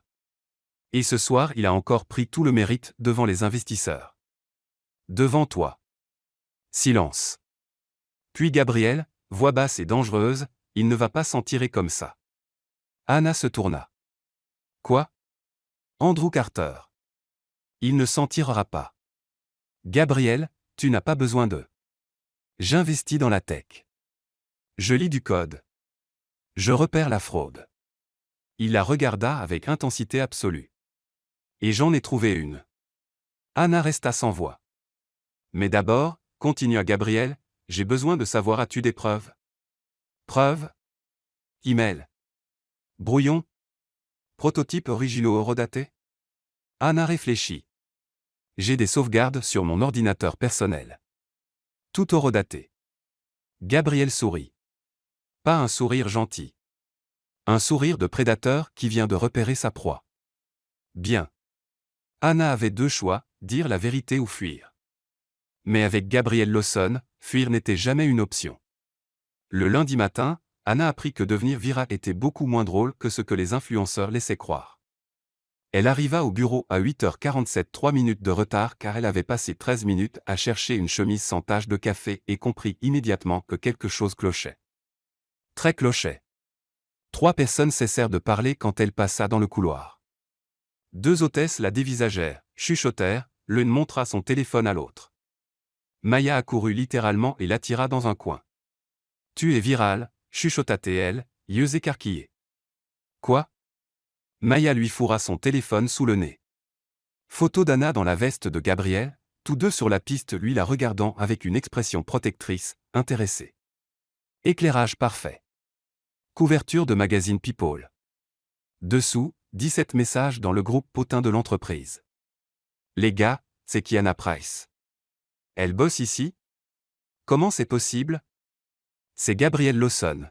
Et ce soir, il a encore pris tout le mérite devant les investisseurs. Devant toi. Silence. Puis Gabriel, voix basse et dangereuse, il ne va pas s'en tirer comme ça. Anna se tourna. Quoi? Andrew Carter. Il ne s'en tirera pas. Gabriel, tu n'as pas besoin de. J'investis dans la tech. Je lis du code. Je repère la fraude. Il la regarda avec intensité absolue. Et j'en ai trouvé une. Anna resta sans voix. Mais d'abord, continua Gabriel, j'ai besoin de savoir, as-tu des preuves? Preuves? Email. Brouillon? Prototypes originaux horodatés? Anna réfléchit. J'ai des sauvegardes sur mon ordinateur personnel. Tout horodaté. Gabriel sourit. Pas un sourire gentil. Un sourire de prédateur qui vient de repérer sa proie. Bien. Anna avait 2 choix, dire la vérité ou fuir. Mais avec Gabriel Lawson, fuir n'était jamais une option. Le lundi matin, Anna apprit que devenir virale était beaucoup moins drôle que ce que les influenceurs laissaient croire. Elle arriva au bureau à 8h47, 3 minutes de retard car elle avait passé 13 minutes à chercher une chemise sans tache de café et comprit immédiatement que quelque chose clochait. Très clochait. 3 personnes cessèrent de parler quand elle passa dans le couloir. 2 hôtesses la dévisagèrent, chuchotèrent, l'une montra son téléphone à l'autre. Maya accourut littéralement et l'attira dans un coin. « Tu es virale », chuchota-t-elle, yeux écarquillés. « Quoi ?» Maya lui fourra son téléphone sous le nez. Photo d'Anna dans la veste de Gabriel, tous deux sur la piste, lui la regardant avec une expression protectrice, intéressée. Éclairage parfait. Couverture de magazine People. Dessous, 17 messages dans le groupe potin de l'entreprise. Les gars, c'est qui Anna Price? Elle bosse ici? Comment c'est possible? C'est Gabriel Lawson.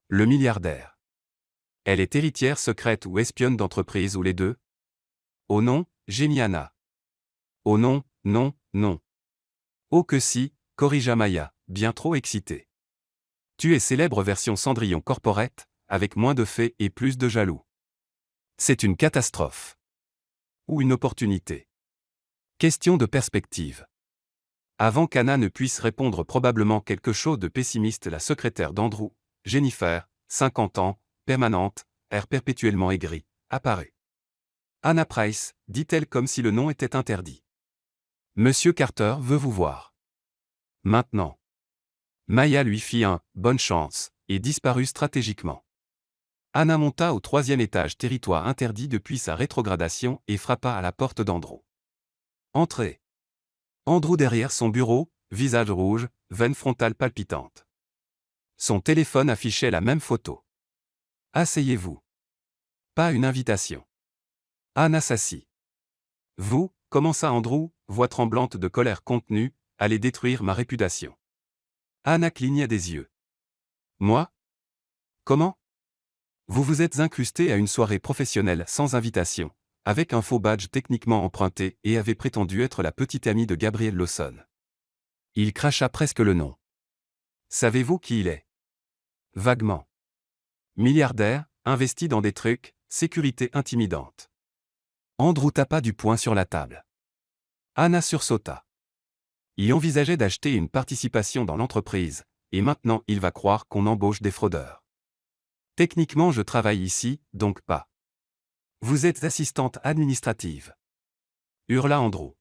Le milliardaire. Elle est héritière secrète ou espionne d'entreprise ou les deux? Oh non, gémit Anna. Oh non, non, non. Oh que si, corrigea Maya, bien trop excitée. Tu es célèbre version Cendrillon corporate, avec moins de faits et plus de jaloux. C'est une catastrophe. Ou une opportunité. Question de perspective. Avant qu'Anna ne puisse répondre, probablement quelque chose de pessimiste, la secrétaire d'Andrew, Jennifer, 50 ans, permanente, air perpétuellement aigri, apparut. Anna Price, dit-elle comme si le nom était interdit. Monsieur Carter veut vous voir. Maintenant. Maya lui fit un « bonne chance » et disparut stratégiquement. Anna monta au 3e étage, territoire interdit depuis sa rétrogradation, et frappa à la porte d'Andrew. Entrez. Andrew derrière son bureau, visage rouge, veine frontale palpitante. Son téléphone affichait la même photo. Asseyez-vous. Pas une invitation. Anna s'assit. Vous, commença Andrew, voix tremblante de colère contenue, allez détruire ma réputation. Anna cligna des yeux. Moi? Comment? Vous vous êtes incrusté à une soirée professionnelle sans invitation, avec un faux badge techniquement emprunté, et avez prétendu être la petite amie de Gabriel Lawson. Il cracha presque le nom. Savez-vous qui il est? Vaguement. Milliardaire, investi dans des trucs, sécurité intimidante. Andrew tapa du poing sur la table. Anna sursauta. Il envisageait d'acheter une participation dans l'entreprise, et maintenant il va croire qu'on embauche des fraudeurs. Techniquement je travaille ici, donc pas. Vous êtes assistante administrative. Hurla Andrew.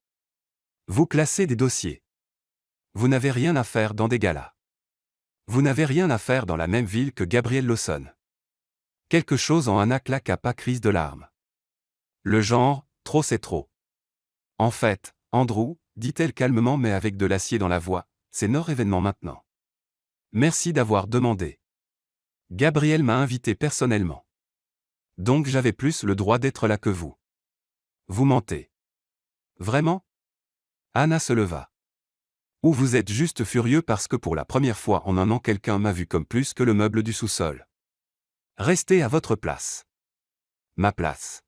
Vous classez des dossiers. Vous n'avez rien à faire dans des galas. Vous n'avez rien à faire dans la même ville que Gabriel Lawson. Quelque chose en Anna claqua pas, crise de larmes. Le genre, trop c'est trop. En fait, Andrew, dit-elle calmement mais avec de l'acier dans la voix, c'est notre événement maintenant. Merci d'avoir demandé. Gabriel m'a invité personnellement. Donc j'avais plus le droit d'être là que vous. Vous mentez. Vraiment? Anna se leva. Ou vous êtes juste furieux parce que pour la première fois en un an quelqu'un m'a vu comme plus que le meuble du sous-sol. Restez à votre place. Ma place.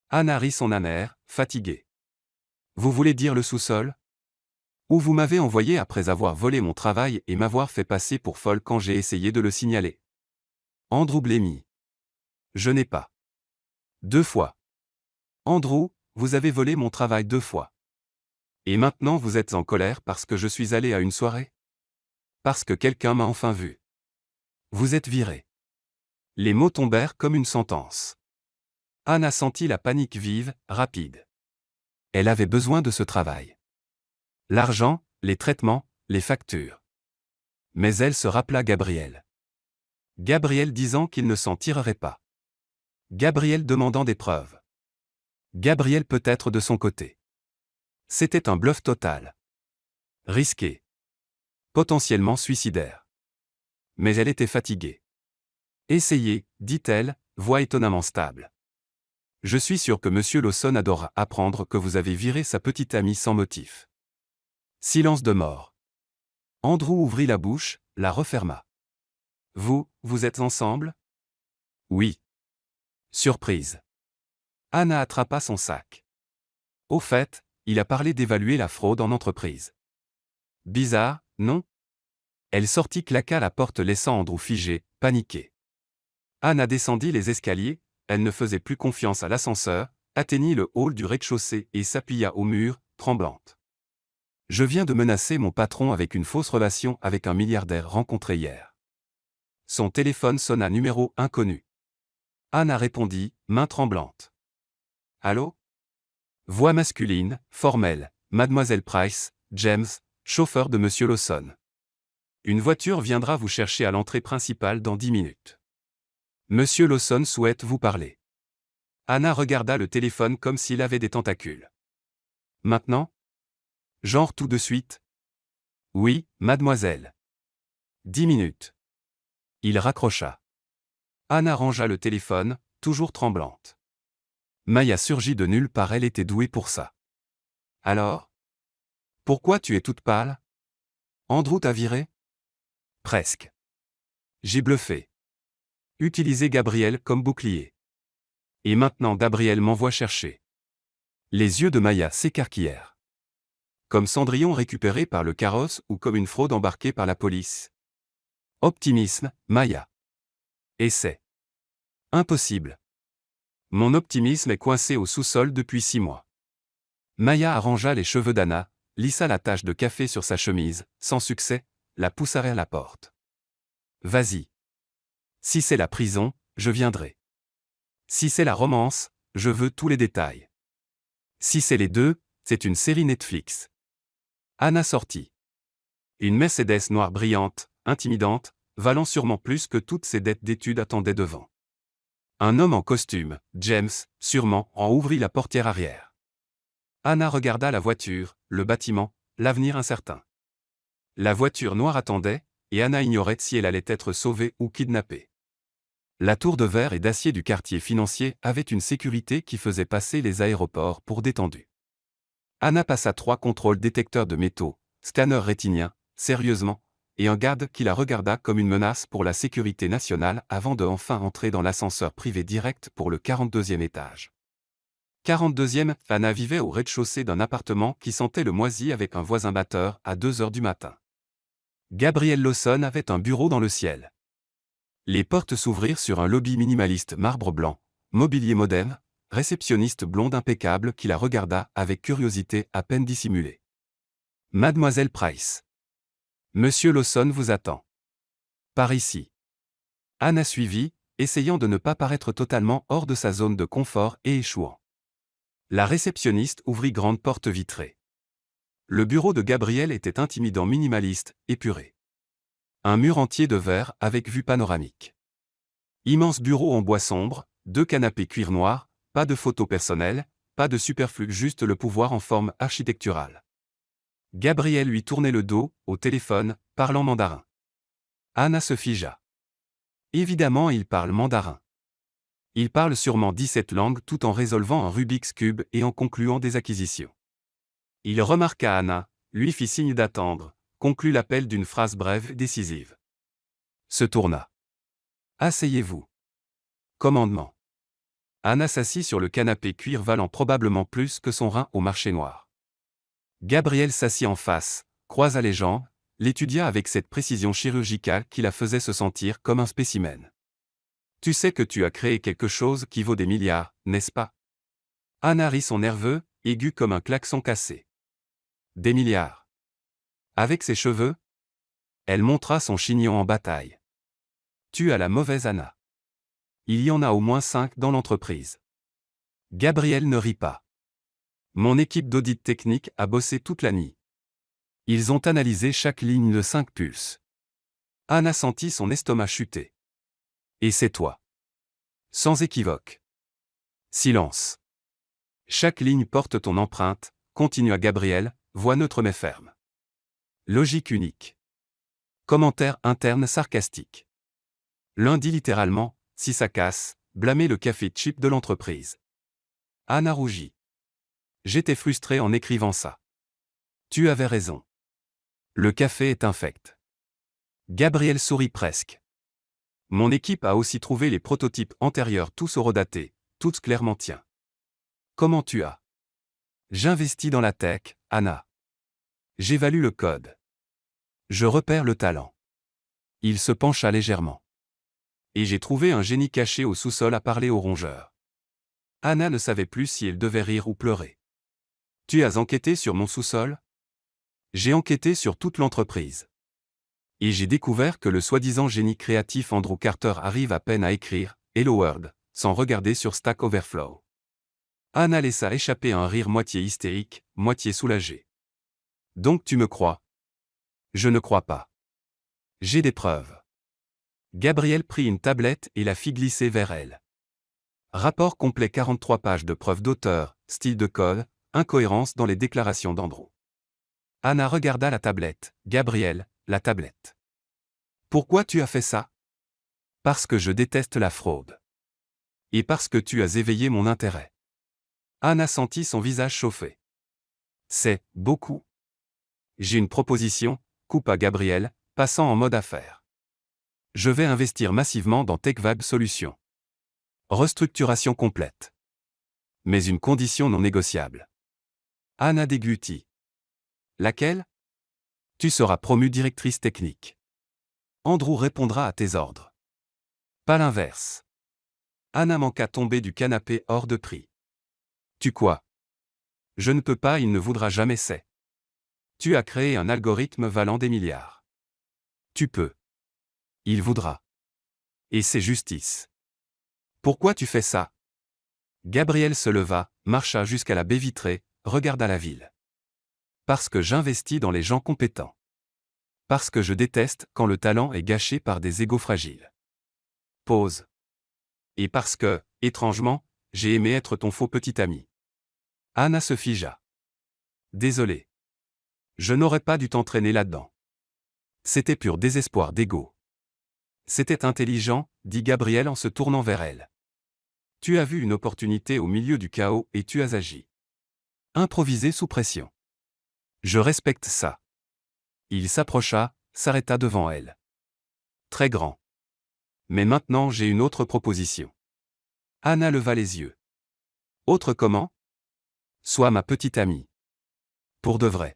Anna rit son amer, fatiguée. Vous voulez dire le sous-sol? Où vous m'avez envoyé après avoir volé mon travail et m'avoir fait passer pour folle quand j'ai essayé de le signaler. Andrew blêmit. Je n'ai pas. 2 fois. Andrew, vous avez volé mon travail 2 fois. Et maintenant vous êtes en colère parce que je suis allé à une soirée? Parce que quelqu'un m'a enfin vu. Vous êtes viré. Les mots tombèrent comme une sentence. Anna sentit la panique vive, rapide. Elle avait besoin de ce travail. L'argent, les traitements, les factures. Mais elle se rappela Gabriel. Gabriel disant qu'il ne s'en tirerait pas. Gabriel demandant des preuves. Gabriel peut-être de son côté. C'était un bluff total. Risqué. Potentiellement suicidaire. Mais elle était fatiguée. Essayez, dit-elle, voix étonnamment stable. Je suis sûr que Monsieur Lawson adora apprendre que vous avez viré sa petite amie sans motif. Silence de mort. Andrew ouvrit la bouche, la referma. Vous êtes ensemble? Oui. Surprise. Anna attrapa son sac. Au fait, il a parlé d'évaluer la fraude en entreprise. Bizarre, non? Elle sortit claqua la porte laissant Andrew figé, paniqué. Anna descendit les escaliers, elle ne faisait plus confiance à l'ascenseur, atteignit le hall du rez-de-chaussée et s'appuya au mur, tremblante. Je viens de menacer mon patron avec une fausse relation avec un milliardaire rencontré hier. Son téléphone sonna numéro inconnu. Anna répondit, main tremblante. Allô? Voix masculine, formelle, Mademoiselle Price, James, chauffeur de Monsieur Lawson. Une voiture viendra vous chercher à l'entrée principale dans 10 minutes. Monsieur Lawson souhaite vous parler. Anna regarda le téléphone comme s'il avait des tentacules. Maintenant? Genre tout de suite? Oui, mademoiselle. 10 minutes. Il raccrocha. Anna rangea le téléphone, toujours tremblante. Maya surgit de nulle part, elle était douée pour ça. Alors? Pourquoi tu es toute pâle? Andrew t'a viré? Presque. J'ai bluffé. Utilisez Gabriel comme bouclier. Et maintenant Gabriel m'envoie chercher. Les yeux de Maya s'écarquillèrent. Comme Cendrillon récupéré par le carrosse ou comme une fraude embarquée par la police. Optimisme, Maya. Et c'est impossible. Mon optimisme est coincé au sous-sol depuis 6 mois. Maya arrangea les cheveux d'Anna, lissa la tache de café sur sa chemise, sans succès, la poussa vers la porte. Vas-y. Si c'est la prison, je viendrai. Si c'est la romance, je veux tous les détails. Si c'est les deux, c'est une série Netflix. Anna sortit. Une Mercedes noire brillante, intimidante, valant sûrement plus que toutes ses dettes d'études attendait devant. Un homme en costume, James, sûrement, en ouvrit la portière arrière. Anna regarda la voiture, le bâtiment, l'avenir incertain. La voiture noire attendait, et Anna ignorait si elle allait être sauvée ou kidnappée. La tour de verre et d'acier du quartier financier avait une sécurité qui faisait passer les aéroports pour détendus. Anna passa 3 contrôles détecteurs de métaux, scanner rétinien, sérieusement, et un garde qui la regarda comme une menace pour la sécurité nationale avant de enfin entrer dans l'ascenseur privé direct pour le 42e étage. 42e, Anna vivait au rez-de-chaussée d'un appartement qui sentait le moisi avec un voisin batteur à 2 heures du matin. Gabriel Lawson avait un bureau dans le ciel. Les portes s'ouvrirent sur un lobby minimaliste marbre blanc, mobilier moderne, réceptionniste blonde impeccable qui la regarda avec curiosité à peine dissimulée. Mademoiselle Price. Monsieur Lawson vous attend. Par ici. Anna suivit, essayant de ne pas paraître totalement hors de sa zone de confort et échouant. La réceptionniste ouvrit grande porte vitrée. Le bureau de Gabriel était intimidant, minimaliste, épuré. Un mur entier de verre avec vue panoramique. Immense bureau en bois sombre, 2 canapés cuir noir, pas de photos personnelles, pas de superflu, juste le pouvoir en forme architecturale. Gabriel lui tournait le dos, au téléphone, parlant mandarin. Anna se figea. Évidemment, il parle mandarin. Il parle sûrement 17 langues tout en résolvant un Rubik's Cube et en concluant des acquisitions. Il remarqua Anna, lui fit signe d'attendre, conclut l'appel d'une phrase brève et décisive. Se tourna. Asseyez-vous. Commandement. Anna s'assit sur le canapé cuir valant probablement plus que son rein au marché noir. Gabriel s'assit en face, croisa les jambes, l'étudia avec cette précision chirurgicale qui la faisait se sentir comme un spécimen. Tu sais que tu as créé quelque chose qui vaut des milliards, n'est-ce pas? Anna rit son nerveux, aigu comme un klaxon cassé. Des milliards. Avec ses cheveux? Elle montra son chignon en bataille. Tu as la mauvaise Anna. Il y en a au moins 5 dans l'entreprise. Gabriel ne rit pas. Mon équipe d'audit technique a bossé toute la nuit. Ils ont analysé chaque ligne de 5 pulses. Anna sentit son estomac chuter. Et c'est toi. Sans équivoque. Silence. Chaque ligne porte ton empreinte, continua Gabriel, voix neutre mais ferme. Logique unique. Commentaire interne sarcastique. L'un dit littéralement, si ça casse, blâmer le café cheap de l'entreprise. Anna rougit. J'étais frustré en écrivant ça. Tu avais raison. Le café est infect. Gabriel sourit presque. Mon équipe a aussi trouvé les prototypes antérieurs tous horodatés, tous clairement tiens. Comment tu as? J'investis dans la tech, Anna. J'évalue le code. Je repère le talent. Il se pencha légèrement. Et j'ai trouvé un génie caché au sous-sol à parler aux rongeurs. Anna ne savait plus si elle devait rire ou pleurer. Tu as enquêté sur mon sous-sol? J'ai enquêté sur toute l'entreprise. Et j'ai découvert que le soi-disant génie créatif Andrew Carter arrive à peine à écrire « Hello World » sans regarder sur Stack Overflow. Anna laissa échapper un rire moitié hystérique, moitié soulagé. Donc tu me crois? Je ne crois pas. J'ai des preuves. Gabriel prit une tablette et la fit glisser vers elle. Rapport complet 43 pages de preuves d'auteur, style de code, incohérence dans les déclarations d'Andrew. Anna regarda la tablette. Gabriel, la tablette. Pourquoi tu as fait ça? Parce que je déteste la fraude. Et parce que tu as éveillé mon intérêt. Anna sentit son visage chauffer. C'est beaucoup. J'ai une proposition, coupa Gabriel, passant en mode affaires. Je vais investir massivement dans TechVibe Solutions. Restructuration complète. Mais une condition non négociable. Anna déglutit. Laquelle? Tu seras promue directrice technique. Andrew répondra à tes ordres. Pas l'inverse. Anna manqua tomber du canapé hors de prix. Tu quoi? Je ne peux pas, il ne voudra jamais c'est. Tu as créé un algorithme valant des milliards. Tu peux. Il voudra. Et c'est justice. Pourquoi tu fais ça? Gabriel se leva, marcha jusqu'à la baie vitrée, regarda la ville. Parce que j'investis dans les gens compétents. Parce que je déteste quand le talent est gâché par des égos fragiles. Pause. Et parce que, étrangement, j'ai aimé être ton faux petit ami. Anna se figea. Désolé. Je n'aurais pas dû t'entraîner là-dedans. C'était pur désespoir d'ego. C'était intelligent, dit Gabriel en se tournant vers elle. Tu as vu une opportunité au milieu du chaos et tu as agi. Improvisé sous pression. Je respecte ça. Il s'approcha, s'arrêta devant elle. Très grand. Mais maintenant j'ai une autre proposition. Anna leva les yeux. Autre comment? Sois ma petite amie. Pour de vrai.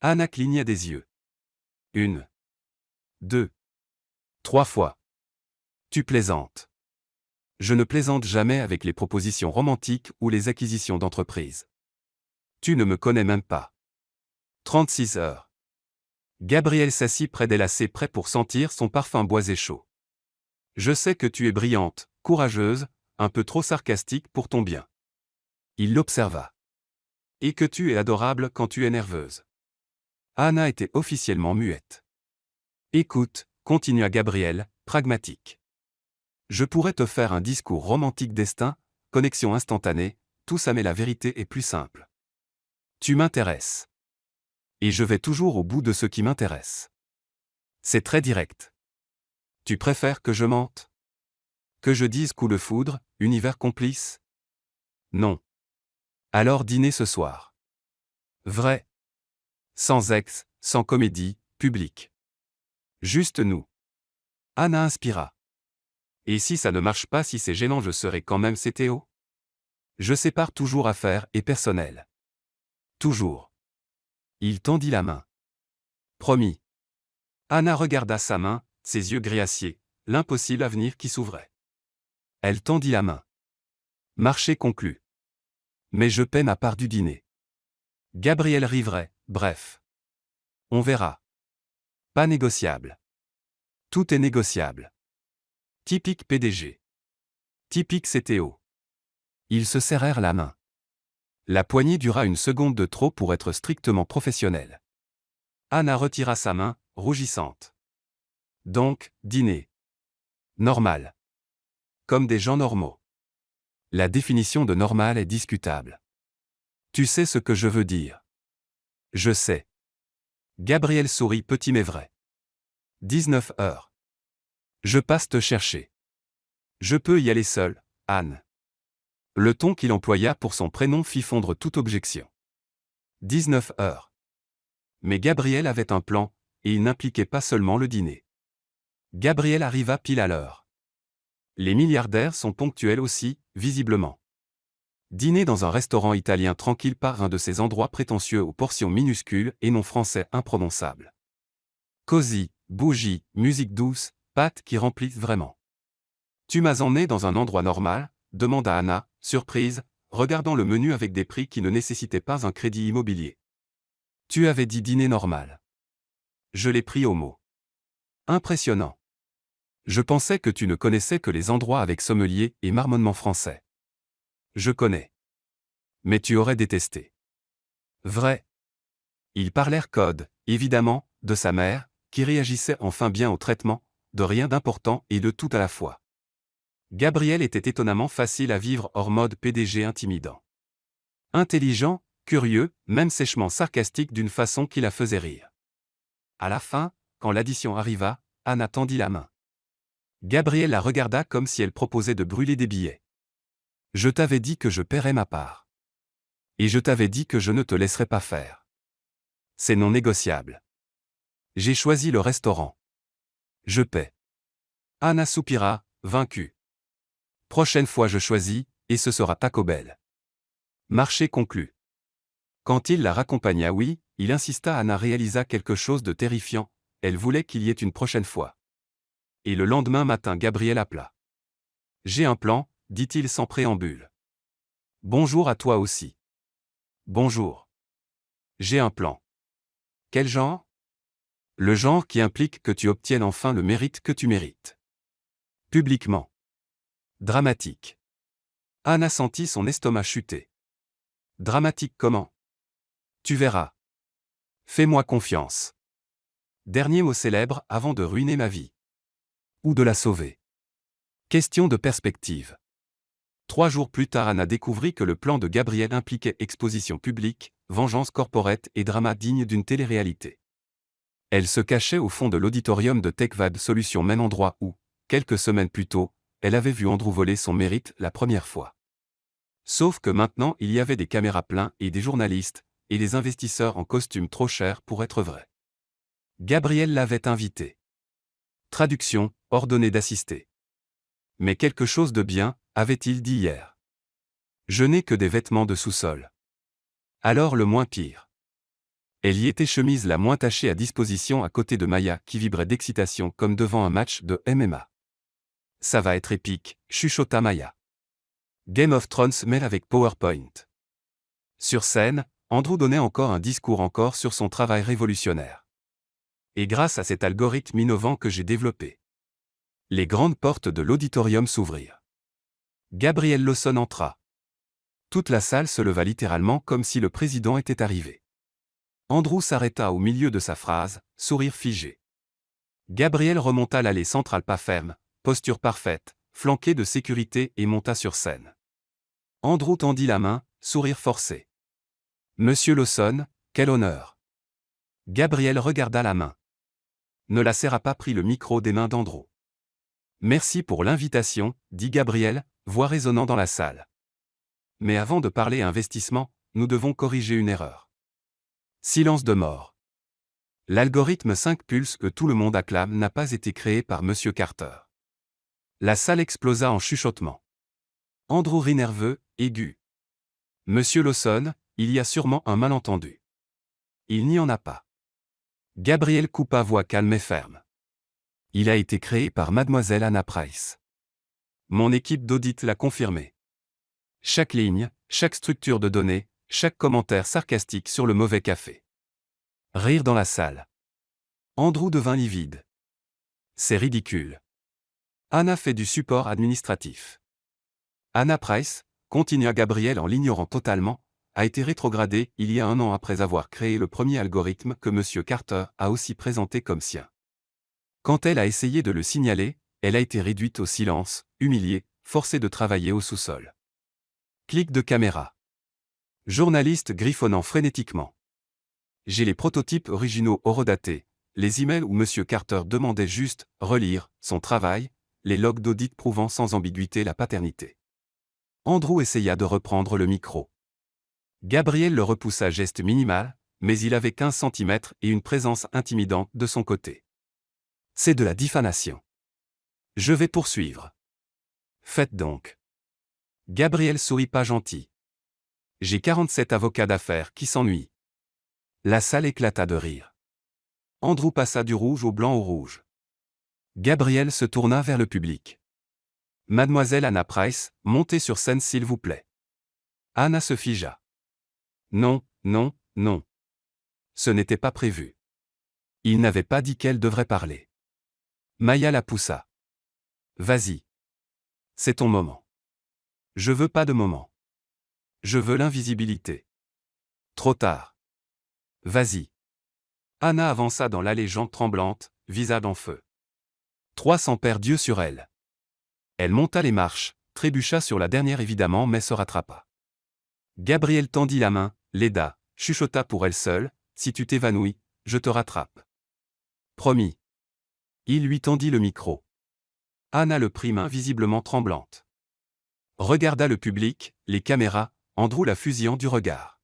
Anna cligna des yeux. 1, 2, 3 fois. Tu plaisantes. Je ne plaisante jamais avec les propositions romantiques ou les acquisitions d'entreprise. Tu ne me connais même pas. 36 heures. Gabriel s'assit près d'elle assez près pour sentir son parfum boisé chaud. Je sais que tu es brillante, courageuse, un peu trop sarcastique pour ton bien. Il l'observa. Et que tu es adorable quand tu es nerveuse. Anna était officiellement muette. Écoute, continua Gabriel, pragmatique. Je pourrais te faire un discours romantique destin, connexion instantanée, tout ça mais la vérité est plus simple. Tu m'intéresses. Et je vais toujours au bout de ce qui m'intéresse. C'est très direct. Tu préfères que je mente? Que je dise coup de foudre, univers complice? Non. Alors dîner ce soir. Vrai. Sans ex, sans comédie, public. Juste nous. Anna inspira. Et si ça ne marche pas, si c'est gênant, je serai quand même CTO? Je sépare toujours affaires et personnel. Toujours. Il tendit la main. Promis. Anna regarda sa main, ses yeux gris acier, l'impossible avenir qui s'ouvrait. Elle tendit la main. Marché conclu. Mais je paie ma part du dîner. Gabriel Rivray, bref. On verra. Pas négociable. Tout est négociable. Typique PDG. Typique CTO. Ils se serrèrent la main. La poignée dura une seconde de trop pour être strictement professionnelle. Anna retira sa main, rougissante. Donc, dîner. Normal. Comme des gens normaux. La définition de normal est discutable. Tu sais ce que je veux dire. Je sais. Gabriel sourit petit mais vrai. 19 heures. Je passe te chercher. Je peux y aller seul, Anne. Le ton qu'il employa pour son prénom fit fondre toute objection. 19 heures. Mais Gabriel avait un plan, et il n'impliquait pas seulement le dîner. Gabriel arriva pile à l'heure. Les milliardaires sont ponctuels aussi, visiblement. Dîner dans un restaurant italien tranquille par un de ces endroits prétentieux aux portions minuscules et non français imprononçables. Cosy, bougies, musique douce, pâtes qui remplissent vraiment. Tu m'as emmené dans un endroit normal? Demanda Anna, surprise, regardant le menu avec des prix qui ne nécessitaient pas un crédit immobilier. Tu avais dit dîner normal. Je l'ai pris au mot. Impressionnant. Je pensais que tu ne connaissais que les endroits avec sommelier et marmonnement français. Je connais. Mais tu aurais détesté. Vrai. Ils parlèrent code, évidemment, de sa mère, qui réagissait enfin bien au traitement, de rien d'important et de tout à la fois. Gabriel était étonnamment facile à vivre hors mode PDG intimidant. Intelligent, curieux, même sèchement sarcastique d'une façon qui la faisait rire. À la fin, quand l'addition arriva, Anna tendit la main. Gabriel la regarda comme si elle proposait de brûler des billets. Je t'avais dit que je paierais ma part. Et je t'avais dit que je ne te laisserais pas faire. C'est non négociable. J'ai choisi le restaurant. Je paie. Anna soupira, vaincue. Prochaine fois je choisis, et ce sera Taco Bell. Marché conclu. Quand il la raccompagna, oui, il insista. Anna réalisa quelque chose de terrifiant, elle voulait qu'il y ait une prochaine fois. Et le lendemain matin Gabriel appela. J'ai un plan, dit-il sans préambule. Bonjour à toi aussi. Bonjour. J'ai un plan. Quel genre? Le genre qui implique que tu obtiennes enfin le mérite que tu mérites. Publiquement. Dramatique. Anna sentit son estomac chuter. Dramatique comment? Tu verras. Fais-moi confiance. Dernier mot célèbre avant de ruiner ma vie. Ou de la sauver. Question de perspective. 3 jours plus tard, Anna découvrit que le plan de Gabriel impliquait exposition publique, vengeance corporate et drama digne d'une télé-réalité. Elle se cachait au fond de l'auditorium de TechVad Solutions, même endroit où, quelques semaines plus tôt, elle avait vu Andrew voler son mérite la première fois. Sauf que maintenant il y avait des caméras pleins et des journalistes, et des investisseurs en costume trop cher pour être vrai. Gabriel l'avait invité. Traduction, ordonné d'assister. Mais quelque chose de bien, avait-il dit hier. Je n'ai que des vêtements de sous-sol. Alors le moins pire. Elle y était chemise la moins tachée à disposition à côté de Maya qui vibrait d'excitation comme devant un match de MMA. Ça va être épique, chuchota Maya. Game of Thrones mêle avec PowerPoint. Sur scène, Andrew donnait encore un discours encore sur son travail révolutionnaire. Et grâce à cet algorithme innovant que j'ai développé. Les grandes portes de l'auditorium s'ouvrirent. Gabriel Lawson entra. Toute la salle se leva littéralement comme si le président était arrivé. Andrew s'arrêta au milieu de sa phrase, sourire figé. Gabriel remonta l'allée centrale pas ferme, posture parfaite, flanqué de sécurité et monta sur scène. Andrew tendit la main, sourire forcé. Monsieur Lawson, quel honneur. Gabriel regarda la main. Ne la serra pas, prit le micro des mains d'Andrew. Merci pour l'invitation, dit Gabriel, voix résonnant dans la salle. Mais avant de parler investissement, nous devons corriger une erreur. Silence de mort. L'algorithme 5 pulses que tout le monde acclame n'a pas été créé par Monsieur Carter. La salle explosa en chuchotements. Andrew rit nerveux, aigu. Monsieur Lawson, il y a sûrement un malentendu. Il n'y en a pas. Gabriel coupa voix calme et ferme. Il a été créé par Mademoiselle Anna Price. Mon équipe d'audit l'a confirmé. Chaque ligne, chaque structure de données, chaque commentaire sarcastique sur le mauvais café. Rire dans la salle. Andrew devint livide. C'est ridicule. Anna fait du support administratif. Anna Price, continua Gabriel en l'ignorant totalement, a été rétrogradée il y a 1 an après avoir créé le premier algorithme que M. Carter a aussi présenté comme sien. Quand elle a essayé de le signaler, elle a été réduite au silence, humiliée, forcée de travailler au sous-sol. Clic de caméra. Journaliste griffonnant frénétiquement. J'ai les prototypes originaux horodatés, les emails où M. Carter demandait juste « relire » son travail, les logs d'audit prouvant sans ambiguïté la paternité. Andrew essaya de reprendre le micro. Gabriel le repoussa geste minimal, mais il avait 15 cm et une présence intimidante de son côté. C'est de la diffamation. Je vais poursuivre. Faites donc. Gabriel sourit pas gentil. J'ai 47 avocats d'affaires qui s'ennuient. La salle éclata de rire. Andrew passa du rouge au blanc au rouge. Gabriel se tourna vers le public. Mademoiselle Anna Price, montez sur scène s'il vous plaît. Anna se figea. Non, non, non. Ce n'était pas prévu. Il n'avait pas dit qu'elle devrait parler. Maya la poussa. Vas-y. C'est ton moment. Je veux pas de moment. Je veux l'invisibilité. Trop tard. Vas-y. Anna avança dans l'allée jante tremblante, visage en feu. 300 perd Dieu sur elle. Elle monta les marches, trébucha sur la dernière évidemment mais se rattrapa. Gabriel tendit la main, l'aida, chuchota pour elle seule, si tu t'évanouis, je te rattrape. Promis. Il lui tendit le micro. Anna le prit main visiblement tremblante. Regarda le public, les caméras, Andrew la fusillant du regard.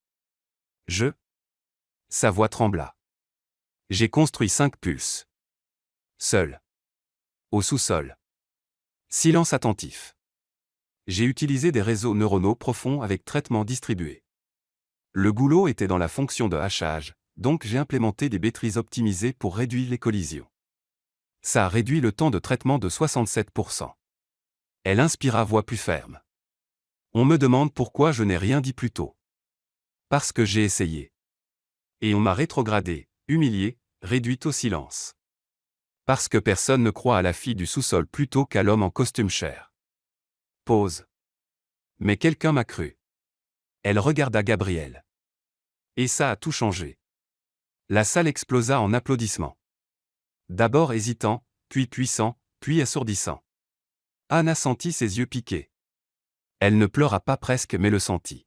Je. Sa voix trembla. J'ai construit 5 pulses. Seul. Au sous-sol. Silence attentif. J'ai utilisé des réseaux neuronaux profonds avec traitement distribué. Le goulot était dans la fonction de hachage, donc j'ai implémenté des maîtrises optimisées pour réduire les collisions. Ça a réduit le temps de traitement de 67%. Elle inspira voix plus ferme. On me demande pourquoi je n'ai rien dit plus tôt. Parce que j'ai essayé. Et on m'a rétrogradé, humilié, réduite au silence. Parce que personne ne croit à la fille du sous-sol plutôt qu'à l'homme en costume cher. Pause. Mais quelqu'un m'a cru. Elle regarda Gabriel. Et ça a tout changé. La salle explosa en applaudissements. D'abord hésitant, puis puissant, puis assourdissant. Anna sentit ses yeux piquer. Elle ne pleura pas presque mais le sentit.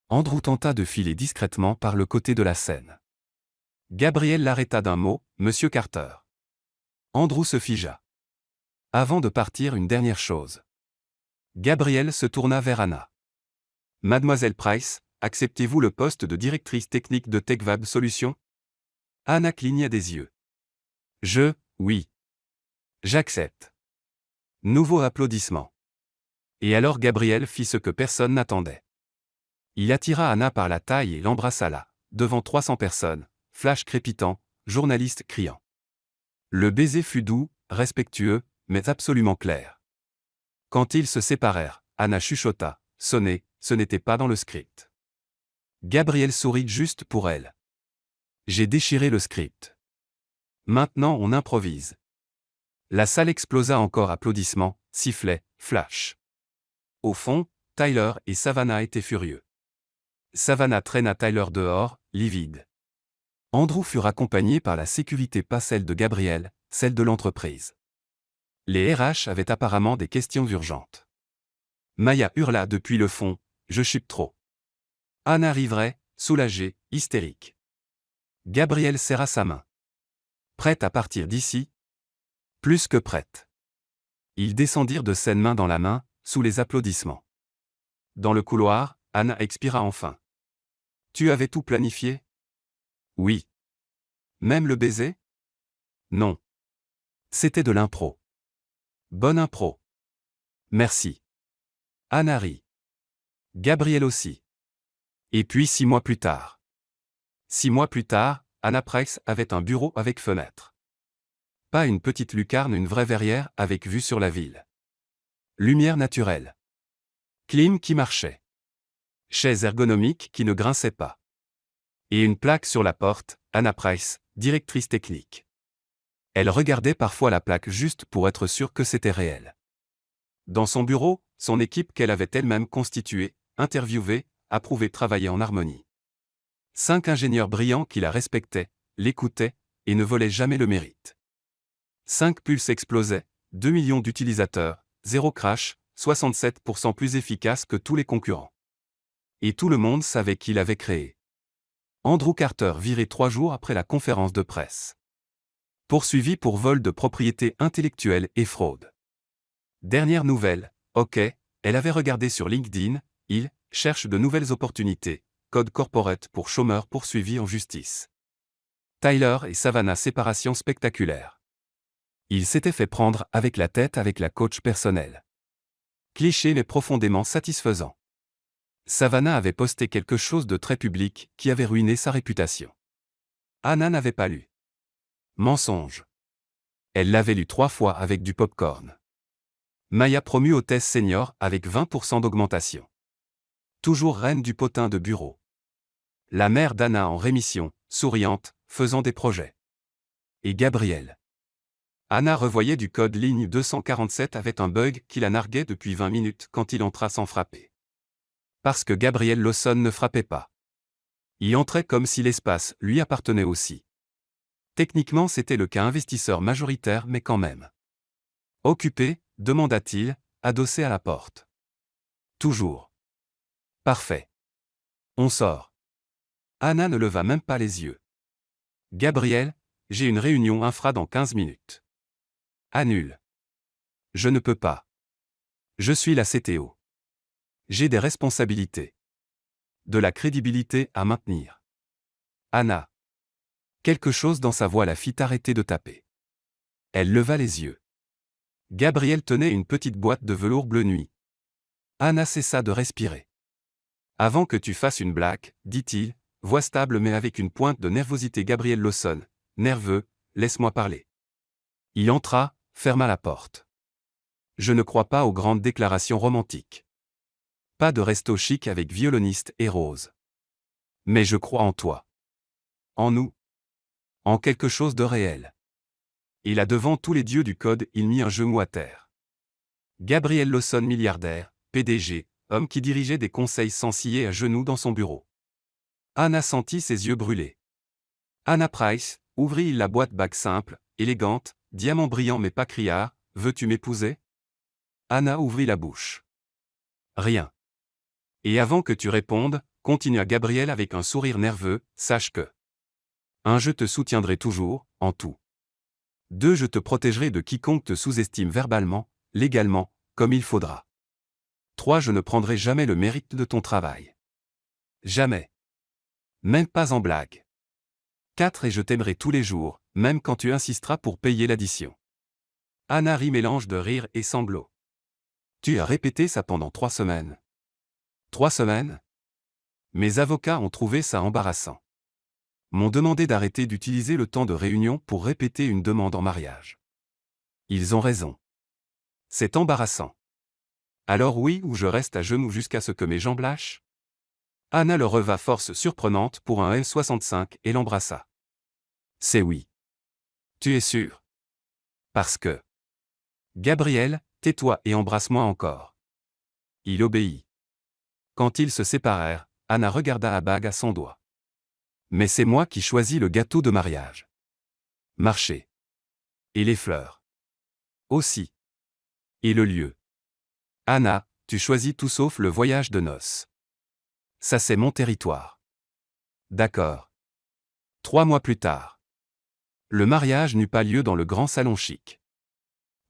Andrew tenta de filer discrètement par le côté de la scène. Gabriel l'arrêta d'un mot, Monsieur Carter. Andrew se figea. Avant de partir, une dernière chose. Gabriel se tourna vers Anna. Mademoiselle Price, acceptez-vous le poste de directrice technique de TechVab Solutions? Anna cligna des yeux. Oui. J'accepte. Nouveau applaudissement. Et alors Gabriel fit ce que personne n'attendait. Il attira Anna par la taille et l'embrassa là, devant 300 personnes, flash crépitant, journalistes criant. Le baiser fut doux, respectueux, mais absolument clair. Quand ils se séparèrent, Anna chuchota, sonnez, ce n'était pas dans le script. Gabriel sourit juste pour elle. J'ai déchiré le script. Maintenant on improvise. La salle explosa encore applaudissements, sifflets, flash. Au fond, Tyler et Savannah étaient furieux. Savannah traîna Tyler dehors, livide. Andrew fut accompagné par la sécurité, pas celle de Gabriel, celle de l'entreprise. Les RH avaient apparemment des questions urgentes. Maya hurla depuis le fond, je chute trop. Anna arriverait, soulagée, hystérique. Gabriel serra sa main. Prête à partir d'ici? Plus que prête. Ils descendirent de scène main dans la main, sous les applaudissements. Dans le couloir, Anna expira enfin. Tu avais tout planifié? Oui. Même le baiser? Non. C'était de l'impro. Bonne impro. Merci. Anna rit. Gabriel aussi. Et puis 6 mois plus tard. 6 mois plus tard, Anna Price avait un bureau avec fenêtre. Pas une petite lucarne, une vraie verrière avec vue sur la ville. Lumière naturelle. Clim qui marchait. Chaise ergonomique qui ne grinçait pas. Et une plaque sur la porte, Anna Price, directrice technique. Elle regardait parfois la plaque juste pour être sûre que c'était réel. Dans son bureau, son équipe qu'elle avait elle-même constituée, interviewée, approuvée travaillait en harmonie. 5 ingénieurs brillants qui la respectaient, l'écoutaient, et ne volaient jamais le mérite. 5 pulses explosaient, 2 millions d'utilisateurs, 0 crash, 67% plus efficace que tous les concurrents. Et tout le monde savait qui l'avait créé. Andrew Carter viré 3 jours après la conférence de presse. Poursuivi pour vol de propriété intellectuelle et fraude. Dernière nouvelle, OK, elle avait regardé sur LinkedIn, il cherche de nouvelles opportunités, code corporate pour chômeurs poursuivis en justice. Tyler et Savannah séparation spectaculaire. Il s'était fait prendre avec la tête avec la coach personnelle. Cliché mais profondément satisfaisant. Savannah avait posté quelque chose de très public qui avait ruiné sa réputation. Anna n'avait pas lu. Mensonge. Elle l'avait lu 3 fois avec du popcorn. Maya promue hôtesse senior avec 20% d'augmentation. Toujours reine du potin de bureau. La mère d'Anna en rémission, souriante, faisant des projets. Et Gabriel. Anna revoyait du code ligne 247 avec un bug qui la narguait depuis 20 minutes quand il entra sans frapper. Parce que Gabriel Lawson ne frappait pas. Il entrait comme si l'espace lui appartenait aussi. Techniquement c'était le cas investisseur majoritaire mais quand même. Occupé, demanda-t-il, adossé à la porte. Toujours. Parfait. On sort. Anna ne leva même pas les yeux. Gabriel, j'ai une réunion infra dans 15 minutes. Annule. Je ne peux pas. Je suis la CTO. J'ai des responsabilités. De la crédibilité à maintenir. Anna. Quelque chose dans sa voix la fit arrêter de taper. Elle leva les yeux. Gabriel tenait une petite boîte de velours bleu nuit. Anna cessa de respirer. Avant que tu fasses une blague, dit-il, voix stable mais avec une pointe de nervosité. Gabriel Lawson, nerveux, laisse-moi parler. Il entra, ferma la porte. Je ne crois pas aux grandes déclarations romantiques. Pas de resto chic avec violoniste et rose. Mais je crois en toi. En nous. En quelque chose de réel. Et là devant tous les dieux du code, il mit un genou à terre. Gabriel Lawson milliardaire, PDG, homme qui dirigeait des conseils sans scier à genoux dans son bureau. Anna sentit ses yeux brûler. Anna Price, ouvrit la boîte bague simple, élégante, diamant brillant mais pas criard, veux-tu m'épouser? Anna ouvrit la bouche. Rien. Et avant que tu répondes, continua Gabriel avec un sourire nerveux, sache que 1. Je te soutiendrai toujours, en tout. 2. Je te protégerai de quiconque te sous-estime verbalement, légalement, comme il faudra. 3. Je ne prendrai jamais le mérite de ton travail. Jamais. Même pas en blague. 4. Et je t'aimerai tous les jours, même quand tu insisteras pour payer l'addition. Anna rit mélange de rire et sanglots. Tu as répété ça pendant 3 semaines. 3 semaines? Mes avocats ont trouvé ça embarrassant. M'ont demandé d'arrêter d'utiliser le temps de réunion pour répéter une demande en mariage. Ils ont raison. C'est embarrassant. Alors oui ou je reste à genoux jusqu'à ce que mes jambes lâchent? Anna le reva force surprenante pour un L65 et l'embrassa. C'est oui. Tu es sûr? Parce que. Gabriel, tais-toi et embrasse-moi encore. Il obéit. Quand ils se séparèrent, Anna regarda la bague à son doigt. Mais c'est moi qui choisis le gâteau de mariage. Marcher. Et les fleurs. Aussi. Et le lieu. Anna, tu choisis tout sauf le voyage de noces. Ça c'est mon territoire. D'accord. 3 mois plus tard. Le mariage n'eut pas lieu dans le grand salon chic.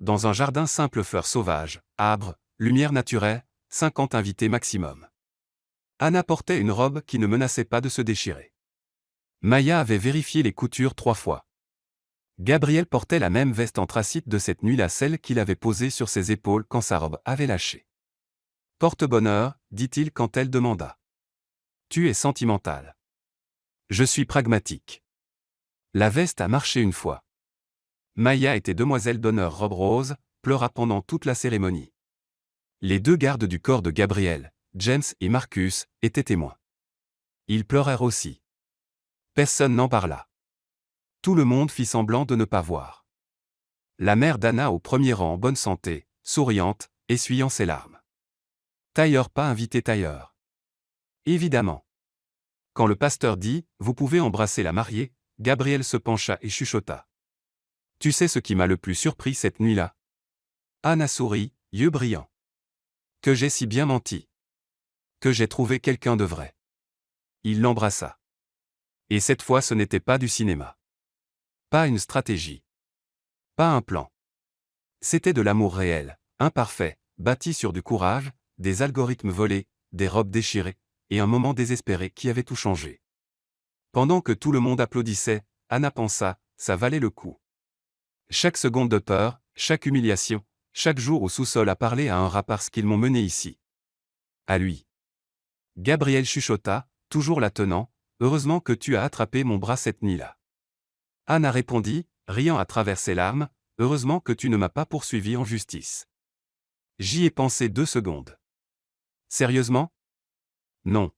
Dans un jardin simple, fleurs sauvages, arbres, lumière naturelle, 50 invités maximum. Anna portait une robe qui ne menaçait pas de se déchirer. Maya avait vérifié les coutures 3 fois. Gabriel portait la même veste anthracite de cette nuit-là, celle qu'il avait posée sur ses épaules quand sa robe avait lâché. Porte-bonheur, dit-il quand elle demanda. Tu es sentimental. Je suis pragmatique. La veste a marché une fois. Maya était demoiselle d'honneur, robe rose, pleura pendant toute la cérémonie. Les 2 gardes du corps de Gabriel, James et Marcus, étaient témoins. Ils pleurèrent aussi. Personne n'en parla. Tout le monde fit semblant de ne pas voir. La mère d'Anna au premier rang en bonne santé, souriante, essuyant ses larmes. Tailleur pas invité tailleur. Évidemment. Quand le pasteur dit « Vous pouvez embrasser la mariée », Gabriel se pencha et chuchota. Tu sais ce qui m'a le plus surpris cette nuit-là? Anna sourit, yeux brillants. Que j'ai si bien menti. Que j'ai trouvé quelqu'un de vrai. Il l'embrassa. Et cette fois ce n'était pas du cinéma. Pas une stratégie. Pas un plan. C'était de l'amour réel, imparfait, bâti sur du courage, des algorithmes volés, des robes déchirées, et un moment désespéré qui avait tout changé. Pendant que tout le monde applaudissait, Anna pensa, ça valait le coup. Chaque seconde de peur, chaque humiliation, chaque jour au sous-sol a parlé à un rat parce qu'ils m'ont mené ici. À lui. Gabriel chuchota, toujours la tenant, heureusement que tu as attrapé mon bras cette nuit-là. Anna répondit, riant à travers ses larmes, heureusement que tu ne m'as pas poursuivi en justice. J'y ai pensé 2 secondes. Sérieusement? Non.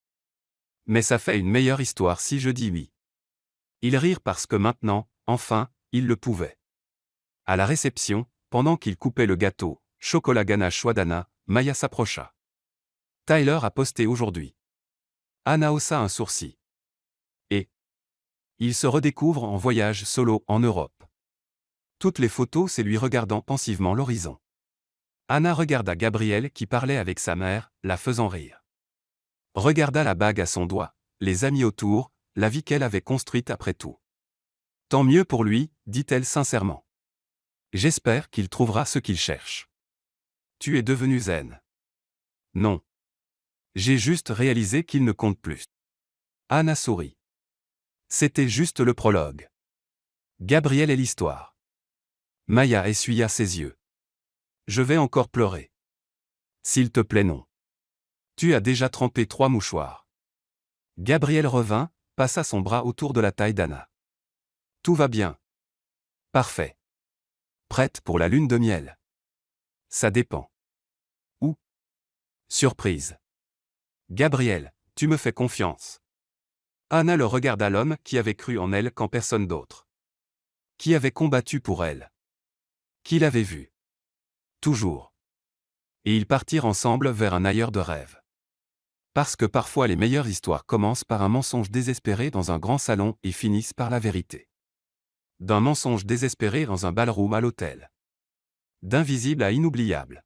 Mais ça fait une meilleure histoire si je dis oui. Ils rirent parce que maintenant, enfin, ils le pouvaient. À la réception, pendant qu'ils coupaient le gâteau, chocolat ganache choix d'Anna, Maya s'approcha. Tyler a posté aujourd'hui. Anna haussa un sourcil. Et il se redécouvre en voyage solo en Europe. Toutes les photos, c'est lui regardant pensivement l'horizon. Anna regarda Gabriel qui parlait avec sa mère, la faisant rire. Regarda la bague à son doigt, les amis autour, la vie qu'elle avait construite après tout. Tant mieux pour lui, dit-elle sincèrement. J'espère qu'il trouvera ce qu'il cherche. Tu es devenu zen. Non. J'ai juste réalisé qu'il ne compte plus. Anna sourit. C'était juste le prologue. Gabriel et l'histoire. Maya essuya ses yeux. Je vais encore pleurer. S'il te plaît, non. Tu as déjà trempé 3 mouchoirs. Gabriel revint, passa son bras autour de la taille d'Anna. Tout va bien. Parfait. Prête pour la lune de miel. Ça dépend. Où? Surprise. Gabriel, tu me fais confiance. Anna le regarda, l'homme qui avait cru en elle quand personne d'autre. Qui avait combattu pour elle. Qui l'avait vue. Toujours. Et ils partirent ensemble vers un ailleurs de rêve. Parce que parfois les meilleures histoires commencent par un mensonge désespéré dans un grand salon et finissent par la vérité. D'un mensonge désespéré dans un ballroom à l'hôtel. D'invisible à inoubliable.